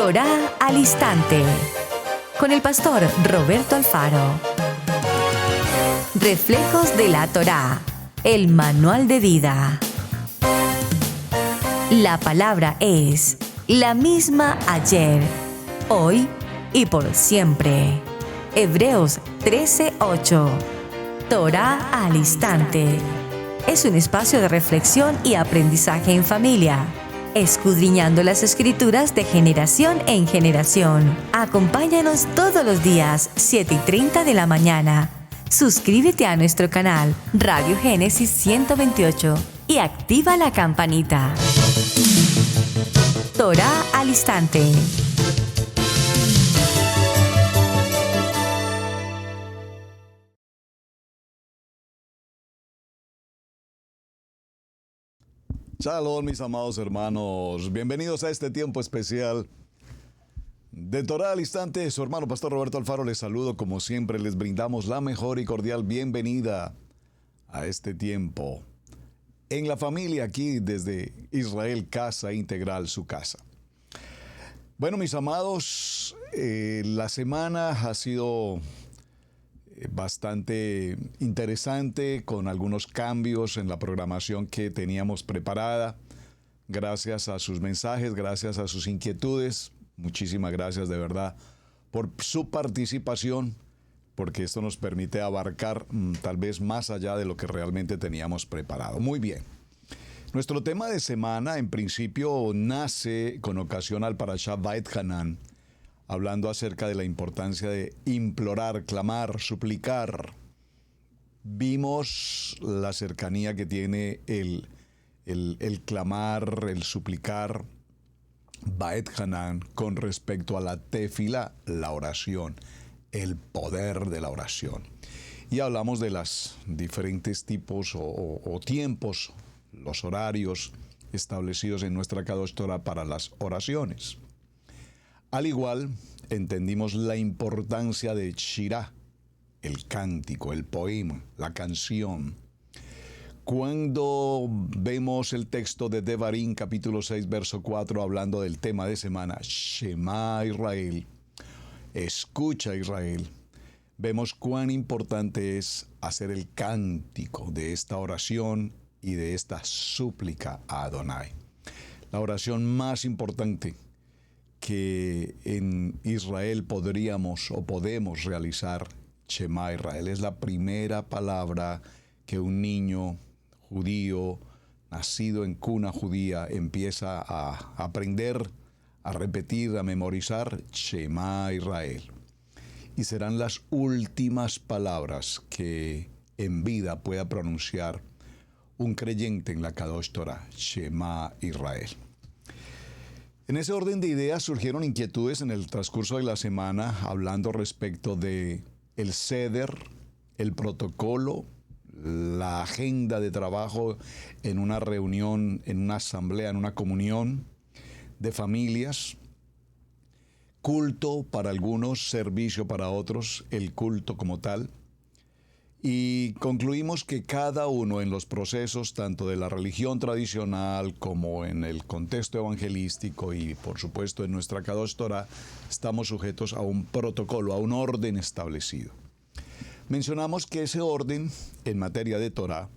Torá al Instante, con el pastor Roberto Alfaro. Reflejos de la Torá, el manual de vida. La palabra es la misma ayer, hoy y por siempre. Hebreos 13:8. Torá al Instante. Es un espacio de reflexión y aprendizaje en familia, escudriñando las Escrituras de generación en generación. Acompáñanos todos los días, 7:30 de la mañana. Suscríbete a nuestro canal Radio Génesis 128 y activa la campanita. Torá al Instante. Shalom, mis amados hermanos. Bienvenidos a este tiempo especial de Torá al Instante. Su hermano pastor Roberto Alfaro les saludo. Como siempre, les brindamos la mejor y cordial bienvenida a este tiempo en la familia, aquí desde Israel, Casa Integral, su casa. Bueno, mis amados, la semana ha sido bastante interesante, con algunos cambios en la programación que teníamos preparada. Gracias a sus mensajes, gracias a sus inquietudes. Muchísimas gracias de verdad por su participación, porque esto nos permite abarcar tal vez más allá de lo que realmente teníamos preparado. Muy bien. Nuestro tema de semana, en principio, nace con ocasión al Parashá Va'et-Hanan, hablando acerca de la importancia de implorar, clamar, suplicar. Vimos la cercanía que tiene el clamar, el suplicar, Va'et-Hanan, con respecto a la tefila, la oración, el poder de la oración. Y hablamos de los diferentes tipos o tiempos, los horarios establecidos en nuestra Kadosh Torah para las oraciones. Al igual, entendimos la importancia de Shirah, el cántico, el poema, la canción. Cuando vemos el texto de Devarim, capítulo 6, verso 4, hablando del tema de semana, Shema Israel, escucha Israel, vemos cuán importante es hacer el cántico de esta oración y de esta súplica a Adonai. La oración más importante que en Israel podríamos o podemos realizar, Shema Israel, es la primera palabra que un niño judío nacido en cuna judía empieza a aprender, a repetir, a memorizar, Shema Israel. Y serán las últimas palabras que en vida pueda pronunciar un creyente en la Kadosh Torah, Shema Israel. En ese orden de ideas surgieron inquietudes en el transcurso de la semana, hablando respecto de el seder, el protocolo, la agenda de trabajo en una reunión, en una asamblea, en una comunión de familias, culto para algunos, servicio para otros, el culto como tal. Y concluimos que cada uno en los procesos, tanto de la religión tradicional como en el contexto evangelístico y por supuesto en nuestra Kadosh Torah, estamos sujetos a un protocolo, a un orden establecido. Mencionamos que ese orden en materia de Torah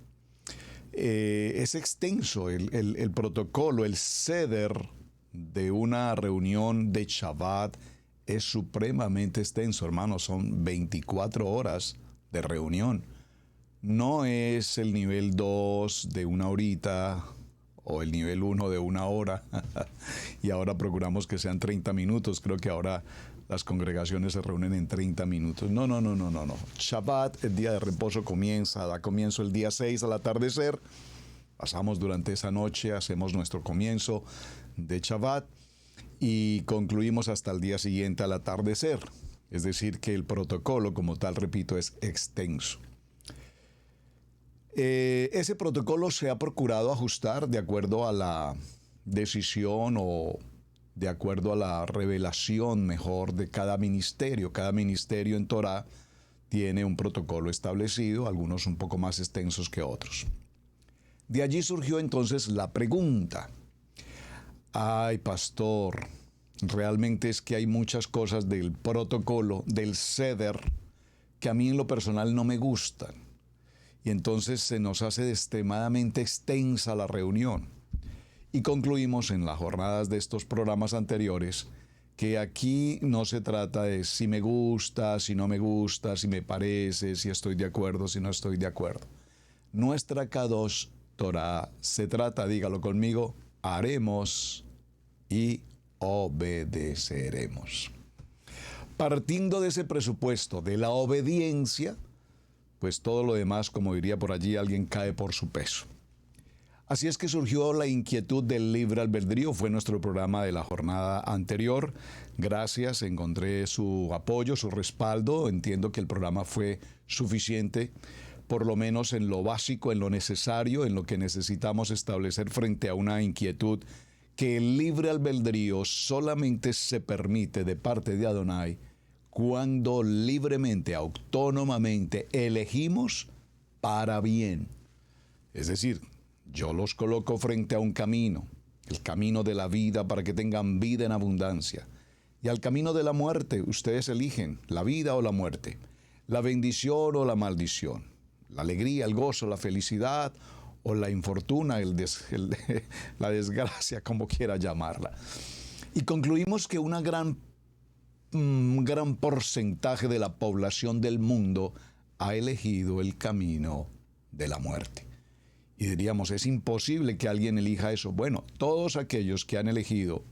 es extenso, el protocolo, el seder de una reunión de Shabbat es supremamente extenso, hermanos, son 24 horas de reunión. No es el nivel 2 de una horita o el nivel 1 de una hora y ahora procuramos que sean 30 minutos. Creo que ahora las congregaciones se reúnen en 30 minutos. No. Shabbat, el día de reposo, da comienzo el día 6 al atardecer. Pasamos durante esa noche, hacemos nuestro comienzo de Shabbat y concluimos hasta el día siguiente al atardecer. Es decir, que el protocolo como tal, repito, es extenso. Ese protocolo se ha procurado ajustar de acuerdo a la decisión o de acuerdo a la revelación mejor de cada ministerio. Cada ministerio en Torah tiene un protocolo establecido, algunos un poco más extensos que otros. De allí surgió entonces la pregunta: ay, pastor, realmente es que hay muchas cosas del protocolo, del seder, que a mí en lo personal no me gustan. Y entonces se nos hace extremadamente extensa la reunión. Y concluimos en las jornadas de estos programas anteriores que aquí no se trata de si me gusta, si no me gusta, si me parece, si estoy de acuerdo, si no estoy de acuerdo. Nuestra Kadosh Torah se trata, dígalo conmigo, haremos y obedeceremos. Partiendo de ese presupuesto de la obediencia, pues todo lo demás, como diría por allí, alguien cae por su peso. Así es que surgió la inquietud del libre albedrío, fue nuestro programa de la jornada anterior. Gracias, encontré su apoyo, su respaldo, entiendo que el programa fue suficiente, por lo menos en lo básico, en lo necesario, en lo que necesitamos establecer frente a una inquietud que el libre albedrío solamente se permite de parte de Adonai cuando libremente, autónomamente elegimos para bien. Es decir, yo los coloco frente a un camino, el camino de la vida para que tengan vida en abundancia. Y al camino de la muerte, ustedes eligen la vida o la muerte, la bendición o la maldición, la alegría, el gozo, la felicidad o la infortuna, la desgracia, como quiera llamarla. Y concluimos que un gran porcentaje de la población del mundo ha elegido el camino de la muerte. Y diríamos, es imposible que alguien elija eso. Bueno, todos aquellos que han elegido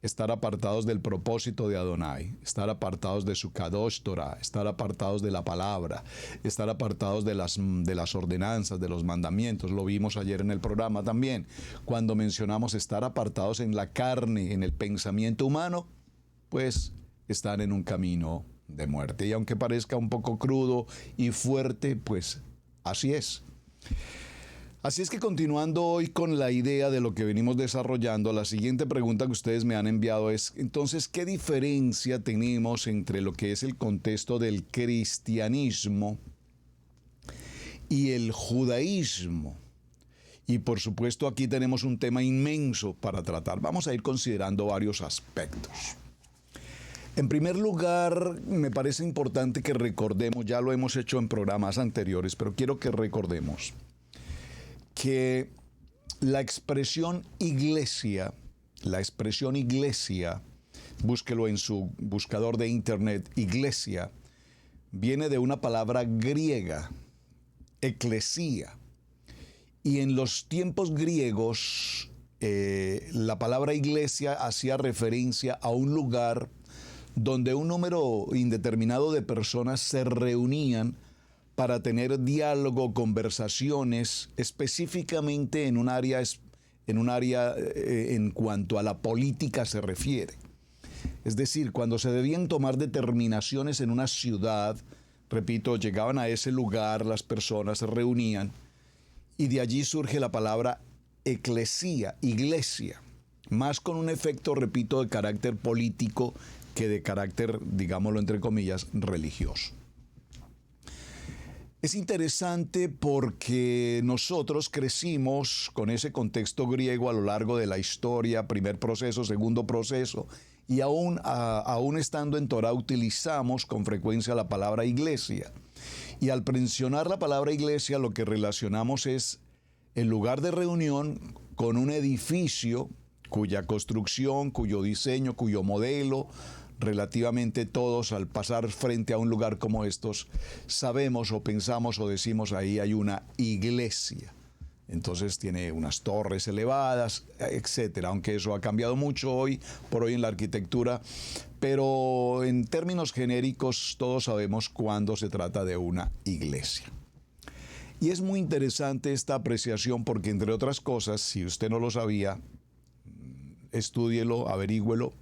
estar apartados del propósito de Adonai, estar apartados de su Kadosh Torah, estar apartados de la palabra, estar apartados de las ordenanzas, de los mandamientos. Lo vimos ayer en el programa también, cuando mencionamos estar apartados en la carne, en el pensamiento humano, pues están en un camino de muerte. Y aunque parezca un poco crudo y fuerte, pues así es. Así es que continuando hoy con la idea de lo que venimos desarrollando, la siguiente pregunta que ustedes me han enviado es, entonces, ¿qué diferencia tenemos entre lo que es el contexto del cristianismo y el judaísmo? Y por supuesto aquí tenemos un tema inmenso para tratar. Vamos a ir considerando varios aspectos. En primer lugar, me parece importante que recordemos, ya lo hemos hecho en programas anteriores, pero quiero que recordemos que la expresión iglesia, búsquelo en su buscador de internet, iglesia, viene de una palabra griega, eclesía. Y en los tiempos griegos, la palabra iglesia hacía referencia a un lugar donde un número indeterminado de personas se reunían para tener diálogo, conversaciones, específicamente en un área en cuanto a la política se refiere. Es decir, cuando se debían tomar determinaciones en una ciudad, repito, llegaban a ese lugar, las personas se reunían, y de allí surge la palabra eclesía, iglesia, más con un efecto, repito, de carácter político que de carácter, digámoslo entre comillas, religioso. Es interesante porque nosotros crecimos con ese contexto griego a lo largo de la historia, primer proceso, segundo proceso, y aún estando en Torah utilizamos con frecuencia la palabra iglesia. Y al mencionar la palabra iglesia lo que relacionamos es el lugar de reunión con un edificio cuya construcción, cuyo diseño, cuyo modelo, relativamente todos al pasar frente a un lugar como estos, sabemos o pensamos o decimos ahí hay una iglesia. Entonces tiene unas torres elevadas, etcétera, aunque eso ha cambiado mucho hoy por hoy en la arquitectura, pero en términos genéricos todos sabemos cuándo se trata de una iglesia. Y es muy interesante esta apreciación porque, entre otras cosas, si usted no lo sabía, estúdielo, averígüelo.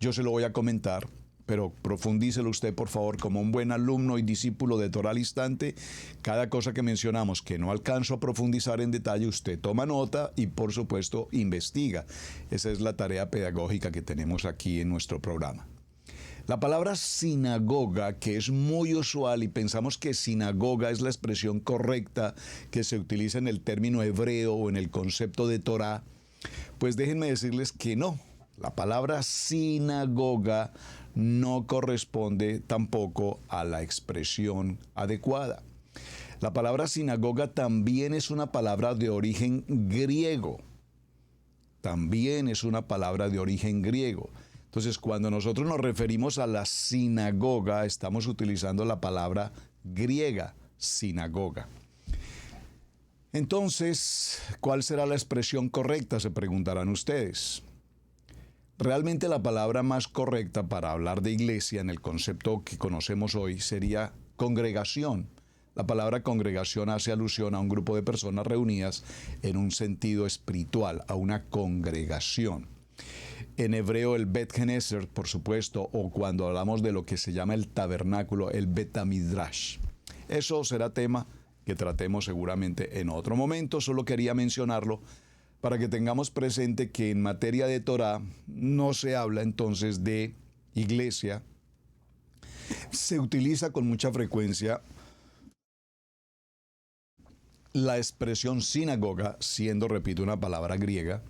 Yo se lo voy a comentar, pero profundícelo usted, por favor, como un buen alumno y discípulo de Torah al Instante. Cada cosa que mencionamos que no alcanzo a profundizar en detalle, usted toma nota y, por supuesto, investiga. Esa es la tarea pedagógica que tenemos aquí en nuestro programa. La palabra sinagoga, que es muy usual y pensamos que sinagoga es la expresión correcta que se utiliza en el término hebreo o en el concepto de Torah, pues déjenme decirles que no. La palabra sinagoga no corresponde tampoco a la expresión adecuada. La palabra sinagoga también es una palabra de origen griego. También es una palabra de origen griego. Entonces, cuando nosotros nos referimos a la sinagoga, estamos utilizando la palabra griega, sinagoga. Entonces, ¿cuál será la expresión correcta? Se preguntarán ustedes. Realmente la palabra más correcta para hablar de iglesia en el concepto que conocemos hoy sería congregación. La palabra congregación hace alusión a un grupo de personas reunidas en un sentido espiritual, a una congregación. En hebreo el Bet Knesset, por supuesto, o cuando hablamos de lo que se llama el tabernáculo, el Bet Midrash. Eso será tema que tratemos seguramente en otro momento, solo quería mencionarlo para que tengamos presente que en materia de Torá no se habla entonces de iglesia. Se utiliza con mucha frecuencia la expresión sinagoga, siendo, repito, una palabra griega.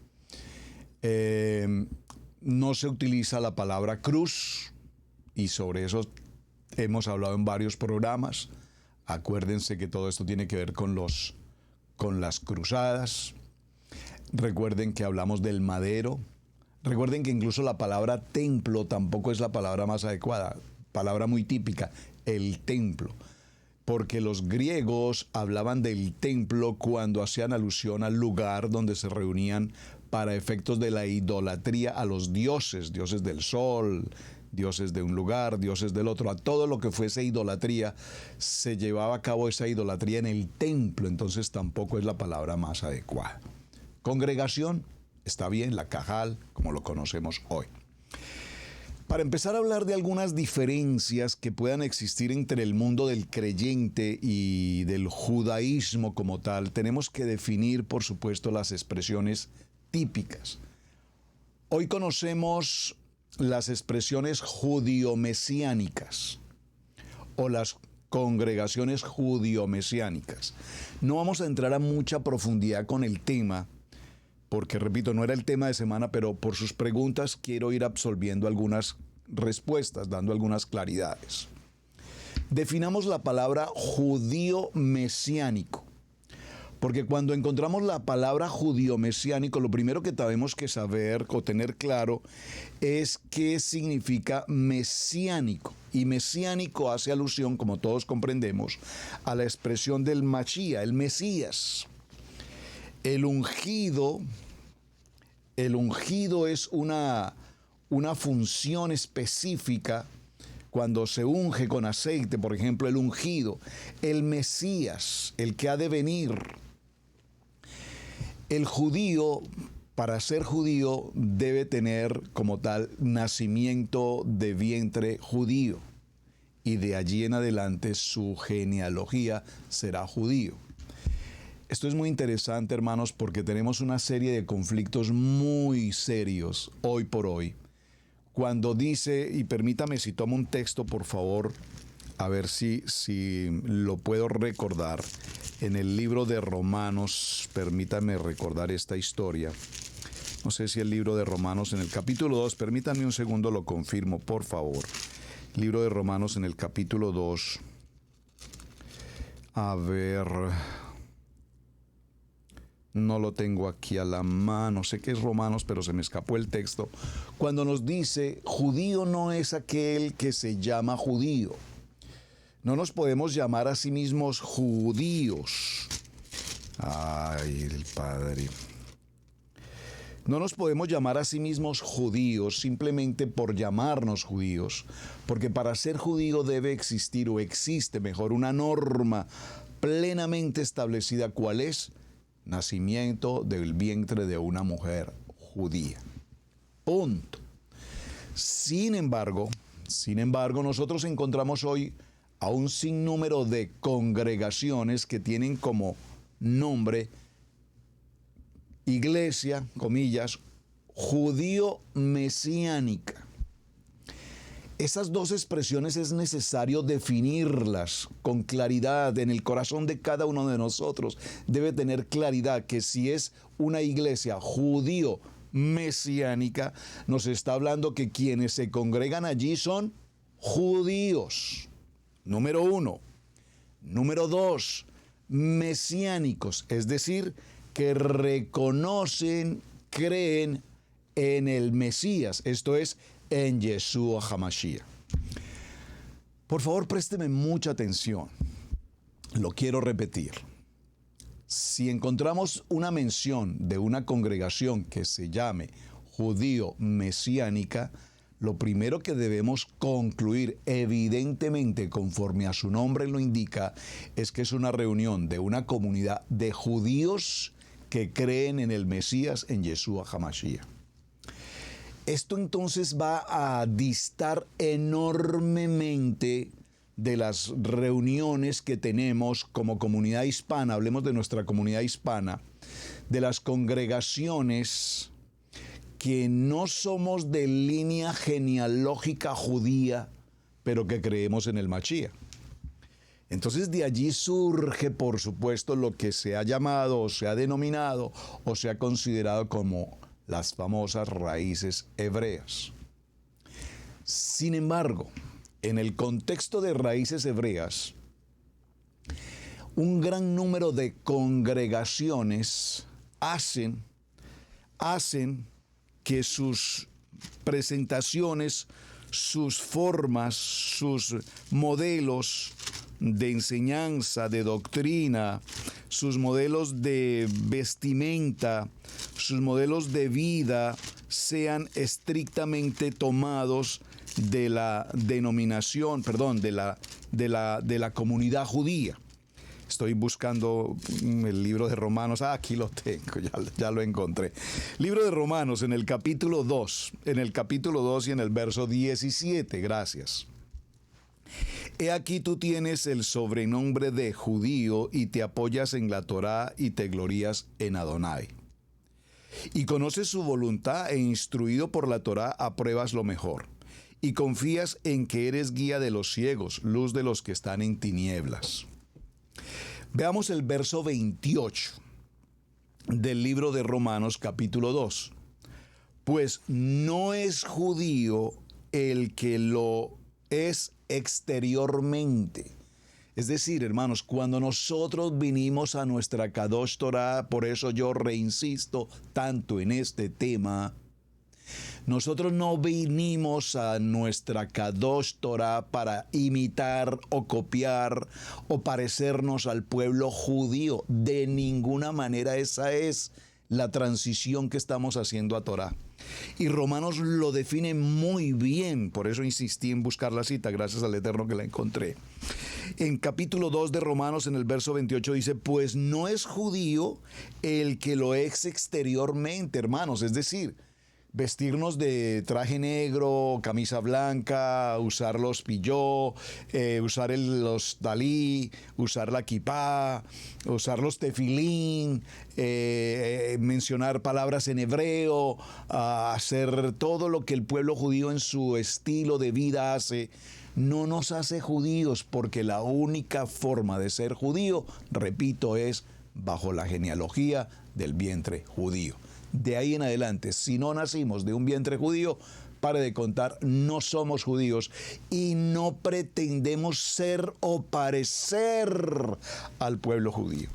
No se utiliza la palabra cruz, y sobre eso hemos hablado en varios programas. Acuérdense que todo esto tiene que ver con las cruzadas. Recuerden que hablamos del madero. Recuerden que incluso la palabra templo tampoco es la palabra más adecuada. Palabra muy típica, el templo. Porque los griegos hablaban del templo cuando hacían alusión al lugar donde se reunían para efectos de la idolatría a los dioses, dioses del sol, dioses de un lugar, dioses del otro. A todo lo que fuese idolatría, se llevaba a cabo esa idolatría en el templo. Entonces tampoco es la palabra más adecuada. Congregación, está bien, la cajal, como lo conocemos hoy. Para empezar a hablar de algunas diferencias que puedan existir entre el mundo del creyente y del judaísmo como tal, tenemos que definir, por supuesto, las expresiones típicas. Hoy conocemos las expresiones judío-mesiánicas o las congregaciones judío-mesiánicas. No vamos a entrar a mucha profundidad con el tema, porque, repito, no era el tema de semana, pero por sus preguntas quiero ir absolviendo algunas respuestas, dando algunas claridades. Definamos la palabra judío mesiánico, porque cuando encontramos la palabra judío mesiánico, lo primero que tenemos que saber o tener claro es qué significa mesiánico. Y mesiánico hace alusión, como todos comprendemos, a la expresión del Mashiach, el Mesías. El ungido es una función específica cuando se unge con aceite, por ejemplo, el ungido, el Mesías, el que ha de venir. El judío, para ser judío, debe tener como tal nacimiento de vientre judío, y de allí en adelante su genealogía será judío. Esto es muy interesante, hermanos, porque tenemos una serie de conflictos muy serios hoy por hoy. Cuando dice, y permítame si tomo un texto, por favor, a ver si lo puedo recordar. En el libro de Romanos, permítame recordar esta historia. No sé si el libro de Romanos en el capítulo 2, permítanme un segundo, lo confirmo, por favor. Libro de Romanos en el capítulo 2. A ver, no lo tengo aquí a la mano, sé que es Romanos, pero se me escapó el texto. Cuando nos dice, judío no es aquel que se llama judío. No nos podemos llamar a sí mismos judíos. Ay, el Padre. No nos podemos llamar a sí mismos judíos simplemente por llamarnos judíos, porque para ser judío debe existir, o existe mejor, una norma plenamente establecida. ¿Cuál es? Nacimiento del vientre de una mujer judía. Punto. Sin embargo, nosotros encontramos hoy a un sinnúmero de congregaciones que tienen como nombre iglesia, comillas, judío mesiánica. Esas dos expresiones es necesario definirlas con claridad. En el corazón de cada uno de nosotros debe tener claridad que si es una iglesia judío mesiánica, nos está hablando que quienes se congregan allí son judíos. Número 1. Número 2, mesiánicos, es decir, que reconocen, creen en el Mesías, esto es, en Yeshua HaMashiach. Por favor, présteme mucha atención. Lo quiero repetir. Si encontramos una mención de una congregación que se llame judío mesiánica, lo primero que debemos concluir, evidentemente conforme a su nombre lo indica, es que es una reunión de una comunidad de judíos que creen en el Mesías, en Yeshua HaMashiach. Esto entonces va a distar enormemente de las reuniones que tenemos como comunidad hispana, hablemos de nuestra comunidad hispana, de las congregaciones que no somos de línea genealógica judía, pero que creemos en el Mashiach. Entonces de allí surge, por supuesto, lo que se ha llamado, o se ha denominado, o se ha considerado como las famosas raíces hebreas. Sin embargo, en el contexto de raíces hebreas, un gran número de congregaciones hacen que sus presentaciones, sus formas, sus modelos de enseñanza, de doctrina, sus modelos de vestimenta, sus modelos de vida sean estrictamente tomados de la denominación, de la comunidad judía. Estoy buscando el libro de Romanos. Aquí lo tengo, ya lo encontré. Libro de Romanos en el capítulo 2, y en el verso 17. Gracias. He aquí tú tienes el sobrenombre de judío y te apoyas en la Torá y te glorías en Adonai. Y conoces su voluntad e instruido por la Torá apruebas lo mejor. Y confías en que eres guía de los ciegos, luz de los que están en tinieblas. Veamos el verso 28 del libro de Romanos capítulo 2. Pues no es judío el que lo es exteriormente. Es decir, hermanos, cuando nosotros vinimos a nuestra Kadosh Torah, por eso yo reinsisto tanto en este tema, nosotros no vinimos a nuestra Kadosh Torah para imitar o copiar o parecernos al pueblo judío. De ninguna manera esa es la transición que estamos haciendo a Torah. Y Romanos lo define muy bien, por eso insistí en buscar la cita, gracias al Eterno que la encontré. En capítulo 2 de Romanos, en el verso 28 dice, pues no es judío el que lo es exteriormente, hermanos, es decir, vestirnos de traje negro, camisa blanca, usar los pilló, usar los talí, usar la kipá, usar los tefilín, mencionar palabras en hebreo, hacer todo lo que el pueblo judío en su estilo de vida hace, no nos hace judíos, porque la única forma de ser judío, repito, es bajo la genealogía del vientre judío. De ahí en adelante, si no nacimos de un vientre judío, pare de contar, no somos judíos y no pretendemos ser o parecer al pueblo judío.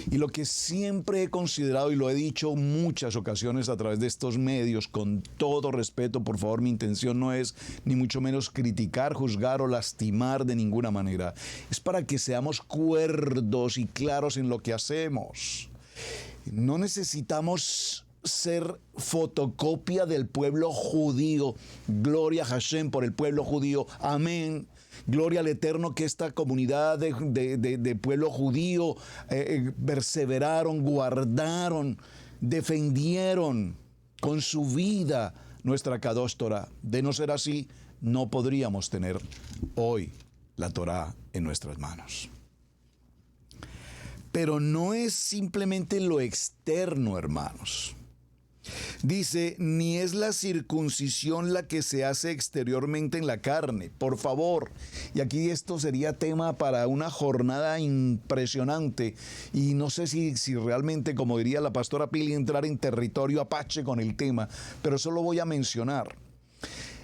Y lo que siempre he considerado, y lo he dicho muchas ocasiones a través de estos medios, con todo respeto, por favor, mi intención no es ni mucho menos criticar, juzgar o lastimar de ninguna manera. Es para que seamos cuerdos y claros en lo que hacemos. No necesitamos ser fotocopia del pueblo judío. Gloria a Hashem por el pueblo judío. Amén. Gloria al Eterno que esta comunidad de pueblo judío perseveraron, guardaron, defendieron con su vida nuestra Kadosh Torah. De no ser así, no podríamos tener hoy la Torah en nuestras manos. Pero no es simplemente lo externo, hermanos. Dice, ni es la circuncisión la que se hace exteriormente en la carne, por favor. Y aquí esto sería tema para una jornada impresionante. Y no sé si realmente, como diría la pastora Pili, entrar en territorio apache con el tema, pero solo voy a mencionar.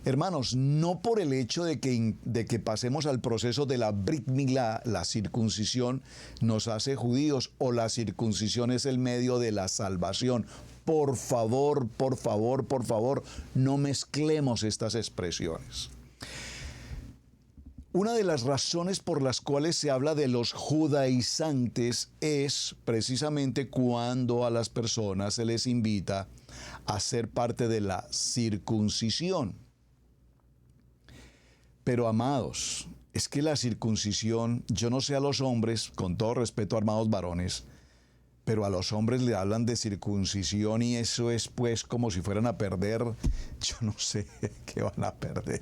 Hermanos, no por el hecho de que pasemos al proceso de la Brit Milá, la circuncisión, nos hace judíos, o la circuncisión es el medio de la salvación. Por favor, por favor, por favor, no mezclemos estas expresiones. Una de las razones por las cuales se habla de los judaizantes es precisamente cuando a las personas se les invita a ser parte de la circuncisión. Pero amados, es que la circuncisión, yo no sé a los hombres, con todo respeto a amados varones, pero a los hombres le hablan de circuncisión y eso es pues como si fueran a perder, yo no sé qué van a perder.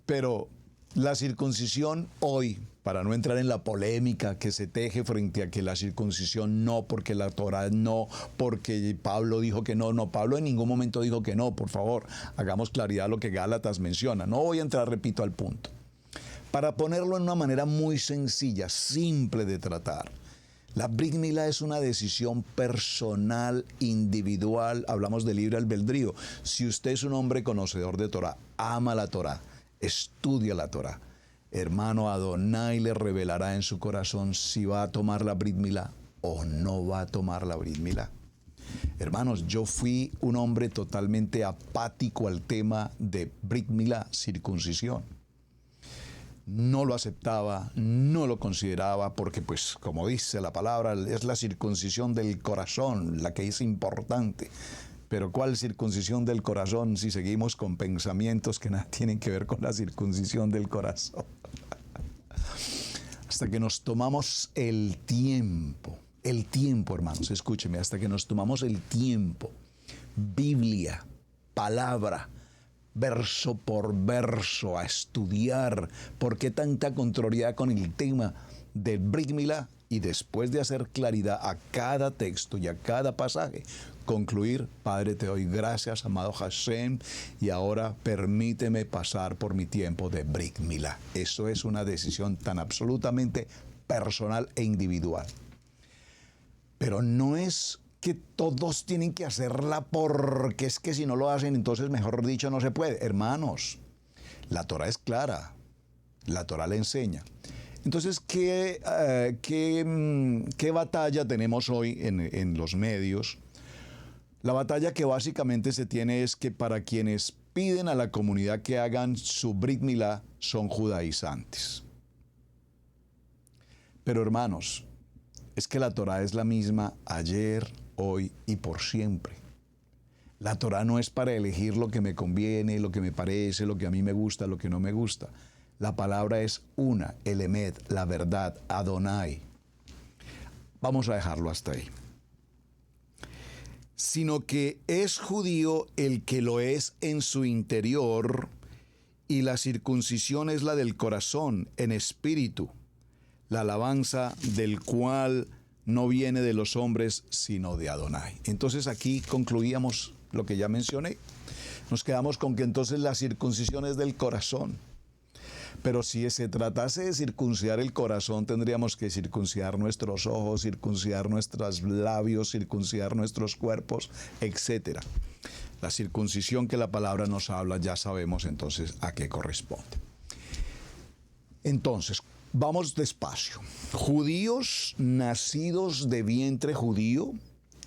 Pero la circuncisión hoy, para no entrar en la polémica que se teje frente a que la circuncisión no, porque la Torá no, porque Pablo dijo que no, Pablo en ningún momento dijo que no, por favor, hagamos claridad a lo que Gálatas menciona. No voy a entrar, repito, al punto. Para ponerlo en una manera muy sencilla, simple de tratar, la Brit Milá es una decisión personal, individual, hablamos de libre albedrío. Si usted es un hombre conocedor de Torá, ama la Torá, estudia la Torá, hermano, Adonai le revelará en su corazón si va a tomar la Brit Milá o no va a tomar la Brit Milá. Hermanos, yo fui un hombre totalmente apático al tema de Brit Milá, circuncisión. No lo aceptaba, no lo consideraba, porque pues como dice la palabra, es la circuncisión del corazón la que es importante. Pero ¿cuál circuncisión del corazón si seguimos con pensamientos que nada tienen que ver con la circuncisión del corazón? Hasta que nos tomamos el tiempo, hermanos, escúcheme, hasta que nos tomamos el tiempo, Biblia, palabra, verso por verso, a estudiar por qué tanta contrariedad con el tema del Brit Milá, y después de hacer claridad a cada texto y a cada pasaje, concluir: Padre, te doy gracias, amado Hashem, y ahora permíteme pasar por mi tiempo de Brit Milá. Eso es una decisión tan absolutamente personal e individual. Pero no es que todos tienen que hacerla porque es que si no lo hacen, entonces, mejor dicho, no se puede. Hermanos, la Torá es clara, la Torá le enseña. Entonces, ¿qué batalla tenemos hoy en los medios? La batalla que básicamente se tiene es que para quienes piden a la comunidad que hagan su Brit Milá son judaizantes. Pero hermanos, es que la Torá es la misma ayer, hoy y por siempre. La Torá no es para elegir lo que me conviene, lo que me parece, lo que a mí me gusta, lo que no me gusta. La palabra es una, el Emet, la verdad, Adonai. Vamos a dejarlo hasta ahí. Sino que es judío el que lo es en su interior, y la circuncisión es la del corazón, en espíritu, la alabanza del cual no viene de los hombres, sino de Adonai. Entonces aquí concluíamos lo que ya mencioné. Nos quedamos con que entonces la circuncisión es del corazón. Pero si se tratase de circuncidar el corazón, tendríamos que circuncidar nuestros ojos, circuncidar nuestros labios, circuncidar nuestros cuerpos, etc. La circuncisión que la palabra nos habla, ya sabemos entonces a qué corresponde. Entonces, vamos despacio. Judíos nacidos de vientre judío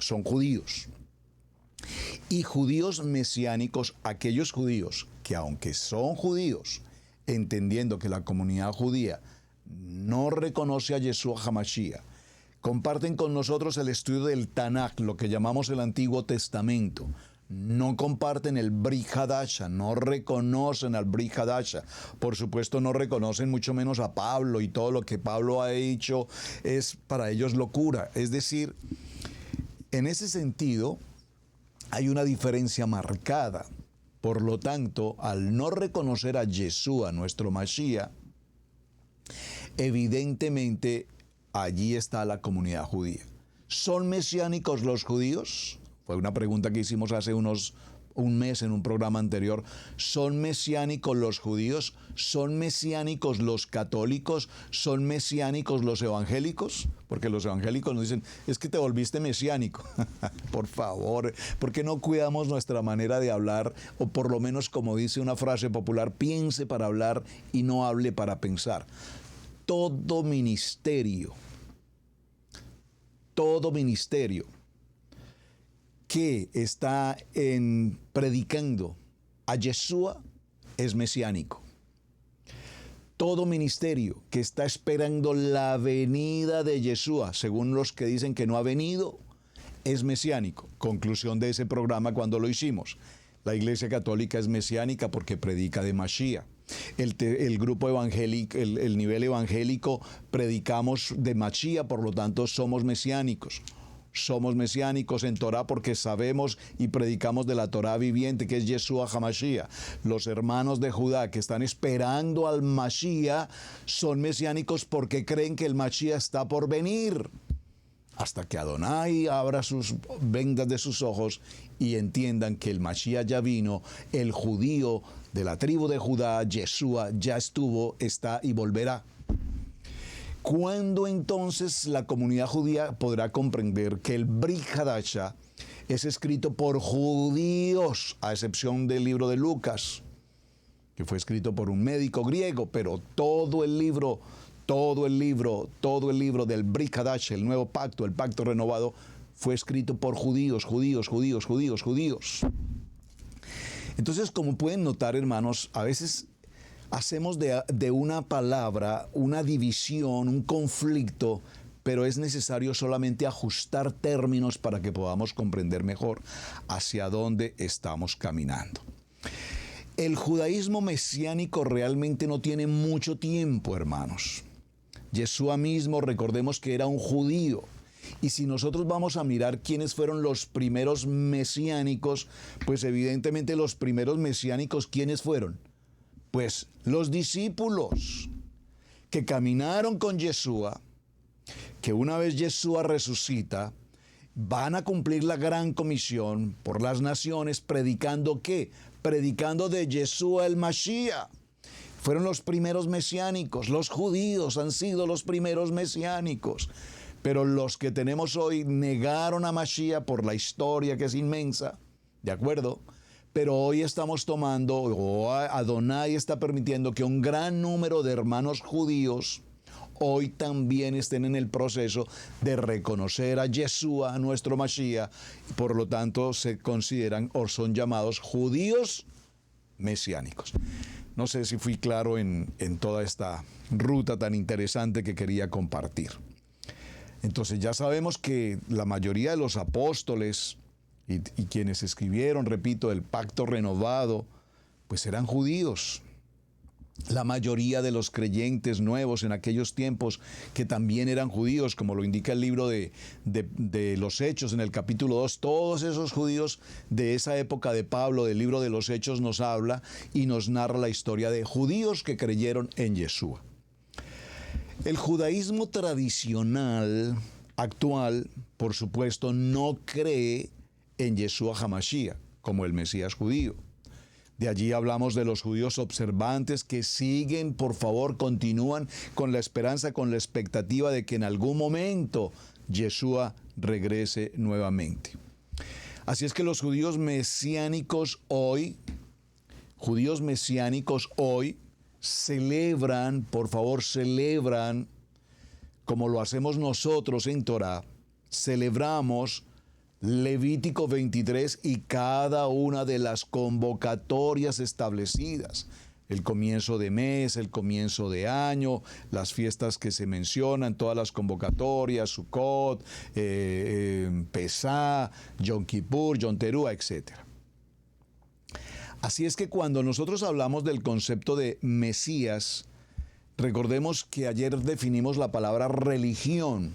son judíos. Y judíos mesiánicos, aquellos judíos que aunque son judíos, entendiendo que la comunidad judía no reconoce a Yeshua HaMashiach, comparten con nosotros el estudio del Tanaj, lo que llamamos el Antiguo Testamento, no comparten el Brit Hadasha, no reconocen al Brit Hadasha, por supuesto no reconocen mucho menos a Pablo, y todo lo que Pablo ha dicho es para ellos locura. Es decir, en ese sentido hay una diferencia marcada. Por lo tanto, al no reconocer a Yeshua, nuestro Mashiach, evidentemente allí está la comunidad judía. ¿Son mesiánicos los judíos? Fue una pregunta que hicimos hace un mes en un programa anterior. ¿Son mesiánicos los judíos? ¿Son mesiánicos los católicos? ¿Son mesiánicos los evangélicos? Porque los evangélicos nos dicen, es que te volviste mesiánico. Por favor, ¿por qué no cuidamos nuestra manera de hablar? O por lo menos, como dice una frase popular, piense para hablar y no hable para pensar. Todo ministerio que está predicando a Yeshua es mesiánico. Todo ministerio que está esperando la venida de Yeshua, según los que dicen que no ha venido, es mesiánico. Conclusión de ese programa cuando lo hicimos. La Iglesia Católica es mesiánica porque predica de Mashiach. El grupo evangélico, el nivel evangélico, predicamos de Mashiach, por lo tanto somos mesiánicos. Somos mesiánicos en Torah porque sabemos y predicamos de la Torah viviente que es Yeshua HaMashiach. Los hermanos de Judá que están esperando al Mashiach son mesiánicos porque creen que el Mashiach está por venir. Hasta que Adonai abra sus vendas de sus ojos y entiendan que el Mashiach ya vino, el judío de la tribu de Judá, Yeshua, ya estuvo, está y volverá. ¿Cuándo entonces la comunidad judía podrá comprender que el Brit Hadasha es escrito por judíos, a excepción del libro de Lucas, que fue escrito por un médico griego, pero todo el libro del Brit Hadasha, el nuevo pacto, el pacto renovado, fue escrito por judíos. Entonces, como pueden notar, hermanos, a veces hacemos de una palabra una división, un conflicto, pero es necesario solamente ajustar términos para que podamos comprender mejor hacia dónde estamos caminando. El judaísmo mesiánico realmente no tiene mucho tiempo, hermanos. Yeshua mismo, recordemos que era un judío. Y si nosotros vamos a mirar quiénes fueron los primeros mesiánicos, pues evidentemente los primeros mesiánicos, ¿quiénes fueron? Pues los discípulos que caminaron con Yeshua, que una vez Yeshua resucita, van a cumplir la gran comisión por las naciones, predicando ¿qué? Predicando de Yeshua el Mashiach. Fueron los primeros mesiánicos, los judíos han sido los primeros mesiánicos. Pero los que tenemos hoy negaron a Mashiach por la historia que es inmensa, ¿de acuerdo? Pero hoy estamos tomando, o Adonai está permitiendo que un gran número de hermanos judíos hoy también estén en el proceso de reconocer a Yeshua, nuestro Mashiach, y por lo tanto se consideran o son llamados judíos mesiánicos. No sé si fui claro en toda esta ruta tan interesante que quería compartir. Entonces ya sabemos que la mayoría de los apóstoles y quienes escribieron, repito, el pacto renovado, pues eran judíos. La mayoría de los creyentes nuevos en aquellos tiempos que también eran judíos, como lo indica el libro de los Hechos en el capítulo 2, todos esos judíos de esa época de Pablo, del libro de los Hechos, nos habla y nos narra la historia de judíos que creyeron en Yeshua. El judaísmo tradicional actual, por supuesto, no cree en Yeshua HaMashiach como el Mesías judío. De allí hablamos de los judíos observantes que siguen, por favor, continúan con la esperanza, con la expectativa de que en algún momento Yeshua regrese nuevamente. Así es que los judíos mesiánicos hoy celebran, por favor, celebran, como lo hacemos nosotros en Torah, celebramos Levítico 23 y cada una de las convocatorias establecidas. El comienzo de mes, el comienzo de año, las fiestas que se mencionan, todas las convocatorias, Sukkot, Pesá, Yom Kippur, Yom Teruah, etc. Así es que cuando nosotros hablamos del concepto de Mesías, recordemos que ayer definimos la palabra religión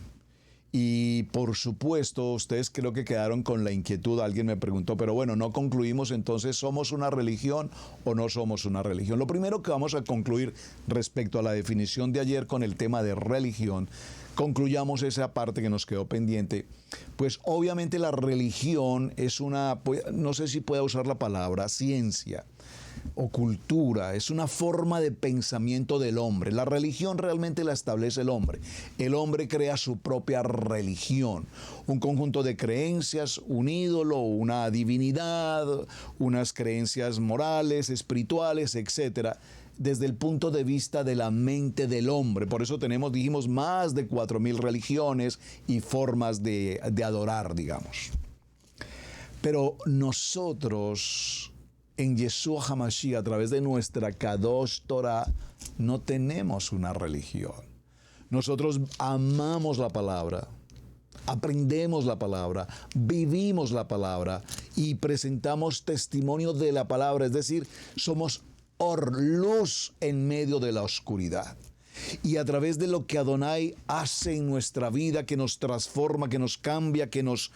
Y por supuesto, ustedes creo que quedaron con la inquietud. Alguien me preguntó, pero bueno, no concluimos entonces, ¿somos una religión o no somos una religión? Lo primero que vamos a concluir respecto a la definición de ayer con el tema de religión, concluyamos esa parte que nos quedó pendiente. Pues obviamente la religión es una, no sé si pueda usar la palabra, ciencia o cultura, es una forma de pensamiento del hombre. La religión realmente la establece el hombre. El hombre crea su propia religión, un conjunto de creencias, un ídolo, una divinidad, unas creencias morales, espirituales, etcétera, desde el punto de vista de la mente del hombre. Por eso tenemos, dijimos, más de 4,000 religiones y formas de adorar, digamos. Pero nosotros, en Yeshua HaMashiach, a través de nuestra Kadosh Torah, no tenemos una religión. Nosotros amamos la palabra, aprendemos la palabra, vivimos la palabra y presentamos testimonio de la palabra. Es decir, somos luz en medio de la oscuridad. Y a través de lo que Adonai hace en nuestra vida, que nos transforma, que nos cambia, que nos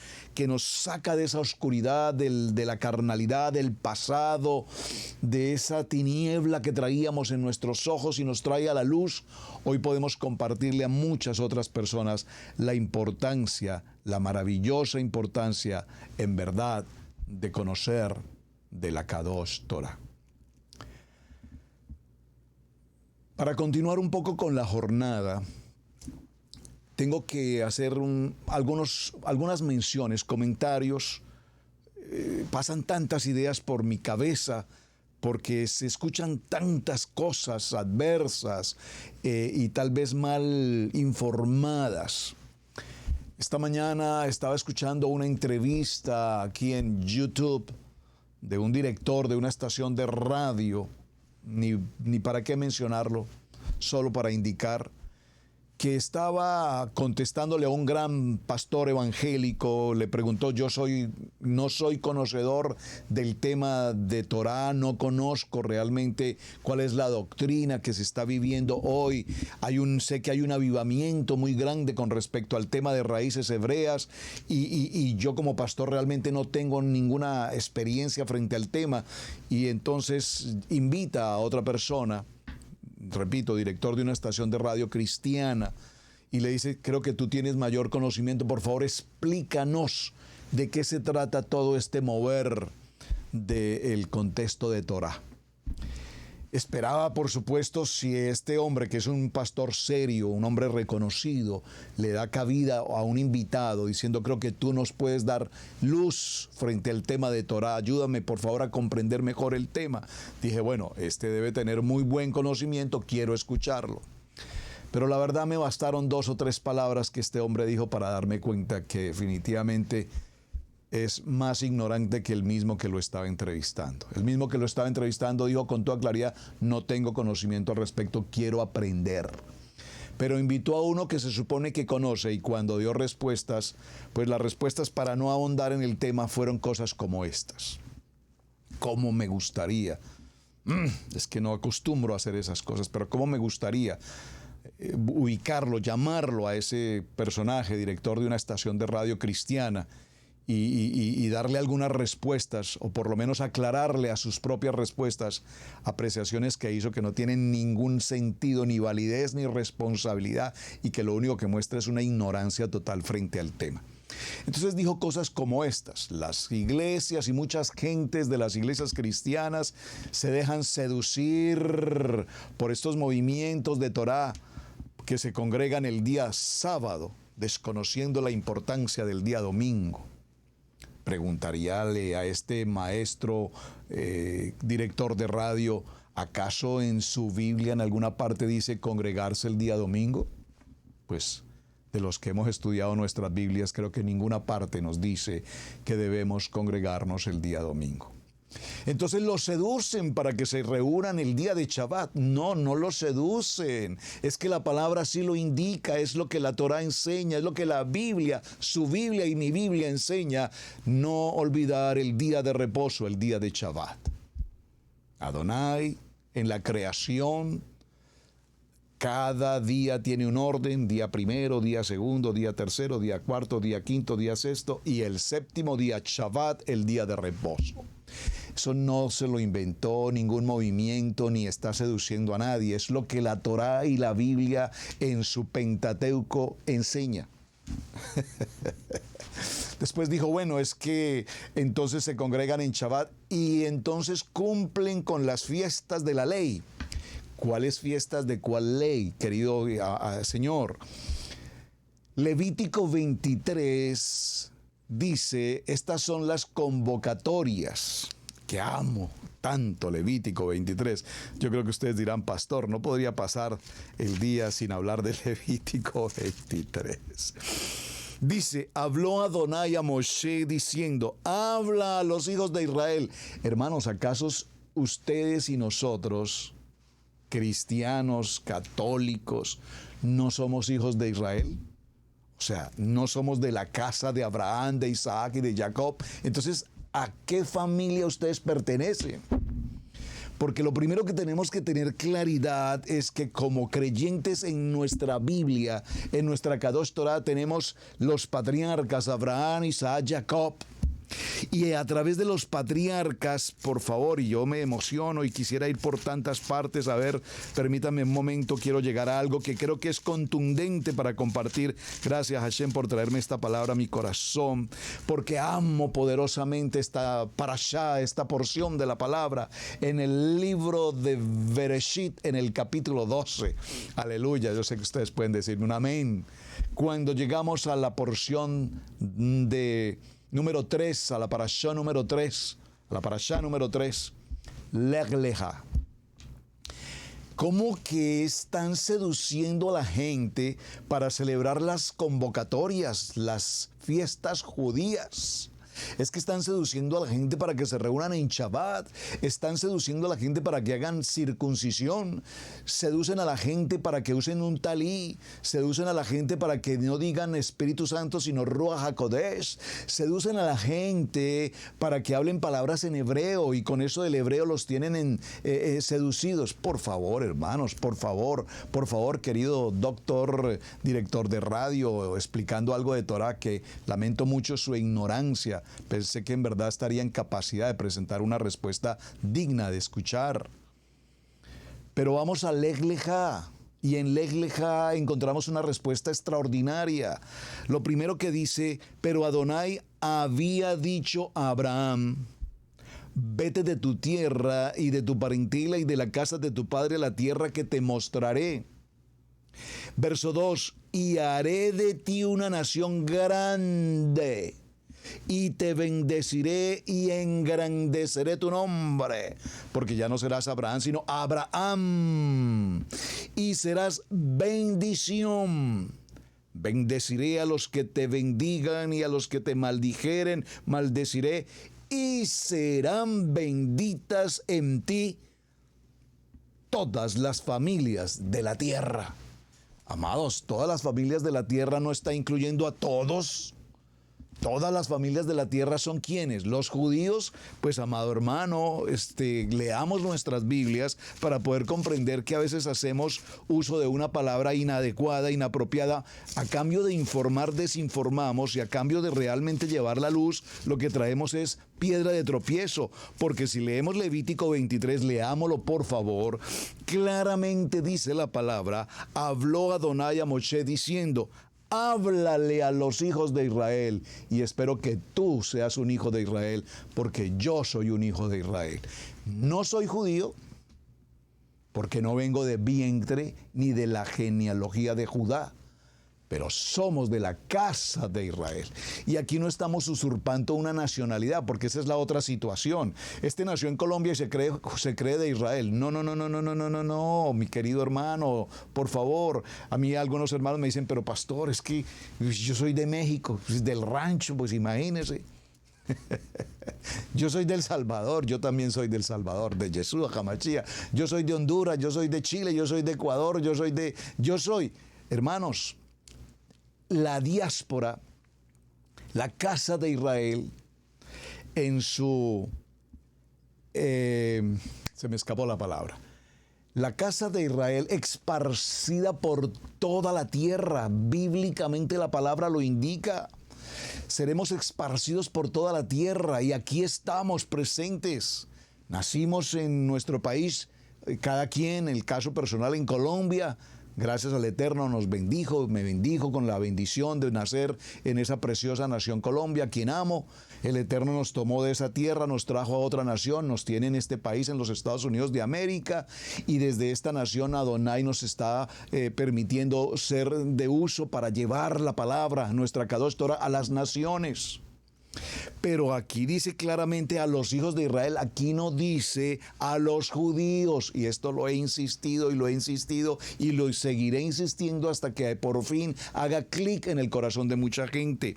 saca de esa oscuridad, de la carnalidad, del pasado, de esa tiniebla que traíamos en nuestros ojos y nos trae a la luz, hoy podemos compartirle a muchas otras personas la importancia, la maravillosa importancia, en verdad, de conocer de la Kadosh Torah. Para continuar un poco con la jornada, tengo que hacer algunas menciones, comentarios. Pasan tantas ideas por mi cabeza porque se escuchan tantas cosas adversas y tal vez mal informadas. Esta mañana estaba escuchando una entrevista aquí en YouTube de un director de una estación de radio. Ni para qué mencionarlo, solo para indicar que estaba contestándole a un gran pastor evangélico. Le preguntó: no soy conocedor del tema de Torah, no conozco realmente cuál es la doctrina que se está viviendo hoy. Sé que hay un avivamiento muy grande con respecto al tema de raíces hebreas y yo como pastor realmente no tengo ninguna experiencia frente al tema. Y entonces invita a otra persona, repito, director de una estación de radio cristiana, y le dice: creo que tú tienes mayor conocimiento, por favor explícanos de qué se trata todo este mover del contexto de Torah. Esperaba, por supuesto, si este hombre, que es un pastor serio, un hombre reconocido, le da cabida a un invitado diciendo: creo que tú nos puedes dar luz frente al tema de Torah, ayúdame por favor a comprender mejor el tema. Dije: bueno, este debe tener muy buen conocimiento, quiero escucharlo. Pero la verdad me bastaron 2 o 3 palabras que este hombre dijo para darme cuenta que definitivamente es más ignorante que el mismo que lo estaba entrevistando. El mismo que lo estaba entrevistando dijo con toda claridad: no tengo conocimiento al respecto, quiero aprender. Pero invitó a uno que se supone que conoce, y cuando dio respuestas, pues las respuestas, para no ahondar en el tema, fueron cosas como estas. ¿Cómo me gustaría? Es que no acostumbro a hacer esas cosas, pero ¿cómo me gustaría ubicarlo, llamarlo a ese personaje, director de una estación de radio cristiana, y darle algunas respuestas, o por lo menos aclararle a sus propias respuestas apreciaciones que hizo que no tienen ningún sentido, ni validez, ni responsabilidad, y que lo único que muestra es una ignorancia total frente al tema? Entonces dijo cosas como estas: las iglesias y muchas gentes de las iglesias cristianas se dejan seducir por estos movimientos de Torah que se congregan el día sábado, desconociendo la importancia del día domingo. Preguntaríale a este maestro, director de radio: ¿acaso en su Biblia en alguna parte dice congregarse el día domingo? Pues de los que hemos estudiado nuestras Biblias, creo que ninguna parte nos dice que debemos congregarnos el día domingo. Entonces los seducen para que se reúnan el día de Shabbat. No, no los seducen. Es que la palabra sí lo indica, es lo que la Torah enseña, es lo que la Biblia, su Biblia y mi Biblia enseña: no olvidar el día de reposo, el día de Shabbat. Adonai, en la creación, Cada día tiene un orden, día primero, día segundo, día tercero, día cuarto, día quinto, día sexto y el séptimo día, Shabbat, el día de reposo. Eso no se lo inventó ningún movimiento ni está seduciendo a nadie. Es lo que la Torá y la Biblia en su Pentateuco enseña. Después dijo, bueno, es que entonces se congregan en Shabbat y entonces cumplen con las fiestas de la ley. ¿Cuáles fiestas de cuál ley, querido señor? Levítico 23 dice, estas son las convocatorias, que amo tanto Levítico 23. Yo creo que ustedes dirán, pastor, no podría pasar el día sin hablar de Levítico 23. Dice, habló Adonai a Moshe diciendo, habla a los hijos de Israel. Hermanos, ¿acaso ustedes y nosotros, cristianos, católicos, no somos hijos de Israel? O sea, no somos de la casa de Abraham, de Isaac y de Jacob. Entonces, ¿a qué familia ustedes pertenecen? Porque lo primero que tenemos que tener claridad es que como creyentes en nuestra Biblia, en nuestra Kadosh Torah, tenemos los patriarcas Abraham, Isaac, Jacob. Y a través de los patriarcas, por favor, y yo me emociono y quisiera ir por tantas partes, a ver, permítame un momento, quiero llegar a algo que creo que es contundente para compartir. Gracias, Hashem, por traerme esta palabra a mi corazón, porque amo poderosamente esta parashá, esta porción de la palabra, en el libro de Bereshit, en el capítulo 12. Aleluya, yo sé que ustedes pueden decirme un amén. Cuando llegamos a la porción de número 3, a la parashá número 3, Lech Lecha. ¿Cómo que están seduciendo a la gente para celebrar las convocatorias, las fiestas judías? Es que están seduciendo a la gente para que se reúnan en Shabbat, están seduciendo a la gente para que hagan circuncisión, seducen a la gente para que usen un talí, seducen a la gente para que no digan Espíritu Santo sino Ruach HaKodesh, seducen a la gente para que hablen palabras en hebreo y con eso del hebreo los tienen seducidos. Por favor, hermanos, por favor, querido doctor, director de radio, explicando algo de Torah, que lamento mucho su ignorancia. Pensé que en verdad estaría en capacidad de presentar una respuesta digna de escuchar. Pero vamos a Lech Lecha, y en Lech Lecha encontramos una respuesta extraordinaria. Lo primero que dice, pero Adonai había dicho a Abraham, vete de tu tierra y de tu parentela y de la casa de tu padre a la tierra que te mostraré. Verso 2, y haré de ti una nación grande, y te bendeciré y engrandeceré tu nombre, porque ya no serás Abraham, sino Abraham, y serás bendición. Bendeciré a los que te bendigan y a los que te maldijeren, maldeciré, y serán benditas en ti todas las familias de la tierra. Amados, todas las familias de la tierra no está incluyendo a todos. Todas las familias de la tierra son ¿quiénes? Los judíos. Pues, amado hermano, leamos nuestras Biblias para poder comprender que a veces hacemos uso de una palabra inadecuada, inapropiada. A cambio de informar, desinformamos, y a cambio de realmente llevar la luz, lo que traemos es piedra de tropiezo. Porque si leemos Levítico 23, leámoslo por favor, claramente dice la palabra, habló Adonai a Moshe diciendo, háblale a los hijos de Israel, y espero que tú seas un hijo de Israel, porque yo soy un hijo de Israel. No soy judío, porque no vengo de vientre ni de la genealogía de Judá, pero somos de la casa de Israel. Y aquí no estamos usurpando una nacionalidad, porque esa es la otra situación. Nació en Colombia y se cree de Israel. No, mi querido hermano, por favor. A mí algunos hermanos me dicen, pero pastor, es que yo soy de México, del rancho, pues imagínese. Yo soy del Salvador, yo también soy del Salvador, de Yeshua HaMashiach. Yo soy de Honduras, yo soy de Chile, yo soy de Ecuador, hermanos, la diáspora, la casa de Israel, en su, se me escapó la palabra, La casa de Israel esparcida por toda la tierra. Bíblicamente la palabra lo indica. Seremos esparcidos por toda la tierra y aquí estamos presentes. Nacimos en nuestro país, cada quien, el caso personal en Colombia. Gracias al Eterno nos bendijo, me bendijo con la bendición de nacer en esa preciosa nación Colombia, quien amo. El Eterno nos tomó de esa tierra, nos trajo a otra nación, nos tiene en este país, en los Estados Unidos de América, y desde esta nación Adonai nos está permitiendo ser de uso para llevar la palabra, nuestra Kadosh Torah, a las naciones. Pero aquí dice claramente a los hijos de Israel, aquí no dice a los judíos, y esto lo he insistido y lo seguiré insistiendo hasta que por fin haga clic en el corazón de mucha gente.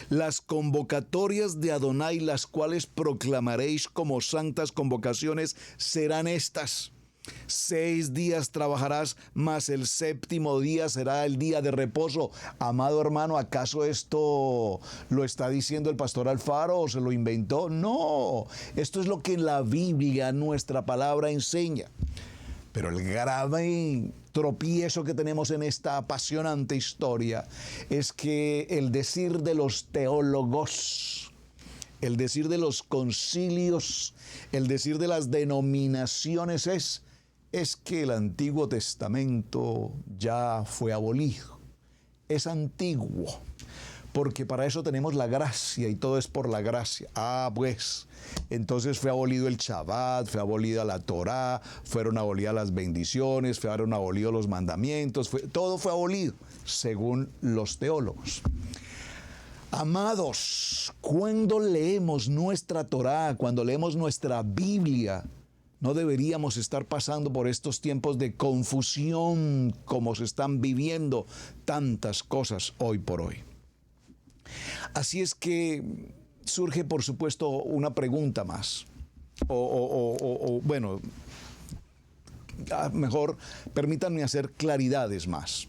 Las convocatorias de Adonai, las cuales proclamaréis como santas convocaciones, serán estas: 6 días trabajarás, mas el 7º día será el día de reposo. Amado hermano, ¿acaso esto lo está diciendo el pastor Alfaro o se lo inventó? No, esto es lo que la Biblia, nuestra palabra, enseña. Pero el grave tropiezo que tenemos en esta apasionante historia es que el decir de los teólogos, el decir de los concilios, el decir de las denominaciones es que el Antiguo Testamento ya fue abolido. Es antiguo, porque para eso tenemos la gracia y todo es por la gracia. Pues, entonces fue abolido el Shabbat, fue abolida la Torá, fueron abolidas las bendiciones, fueron abolidos los mandamientos, todo fue abolido, según los teólogos. Amados, cuando leemos nuestra Torá, cuando leemos nuestra Biblia, no deberíamos estar pasando por estos tiempos de confusión como se están viviendo tantas cosas hoy por hoy. Así es que surge, por supuesto, una pregunta más. Bueno, mejor permítanme hacer claridades más.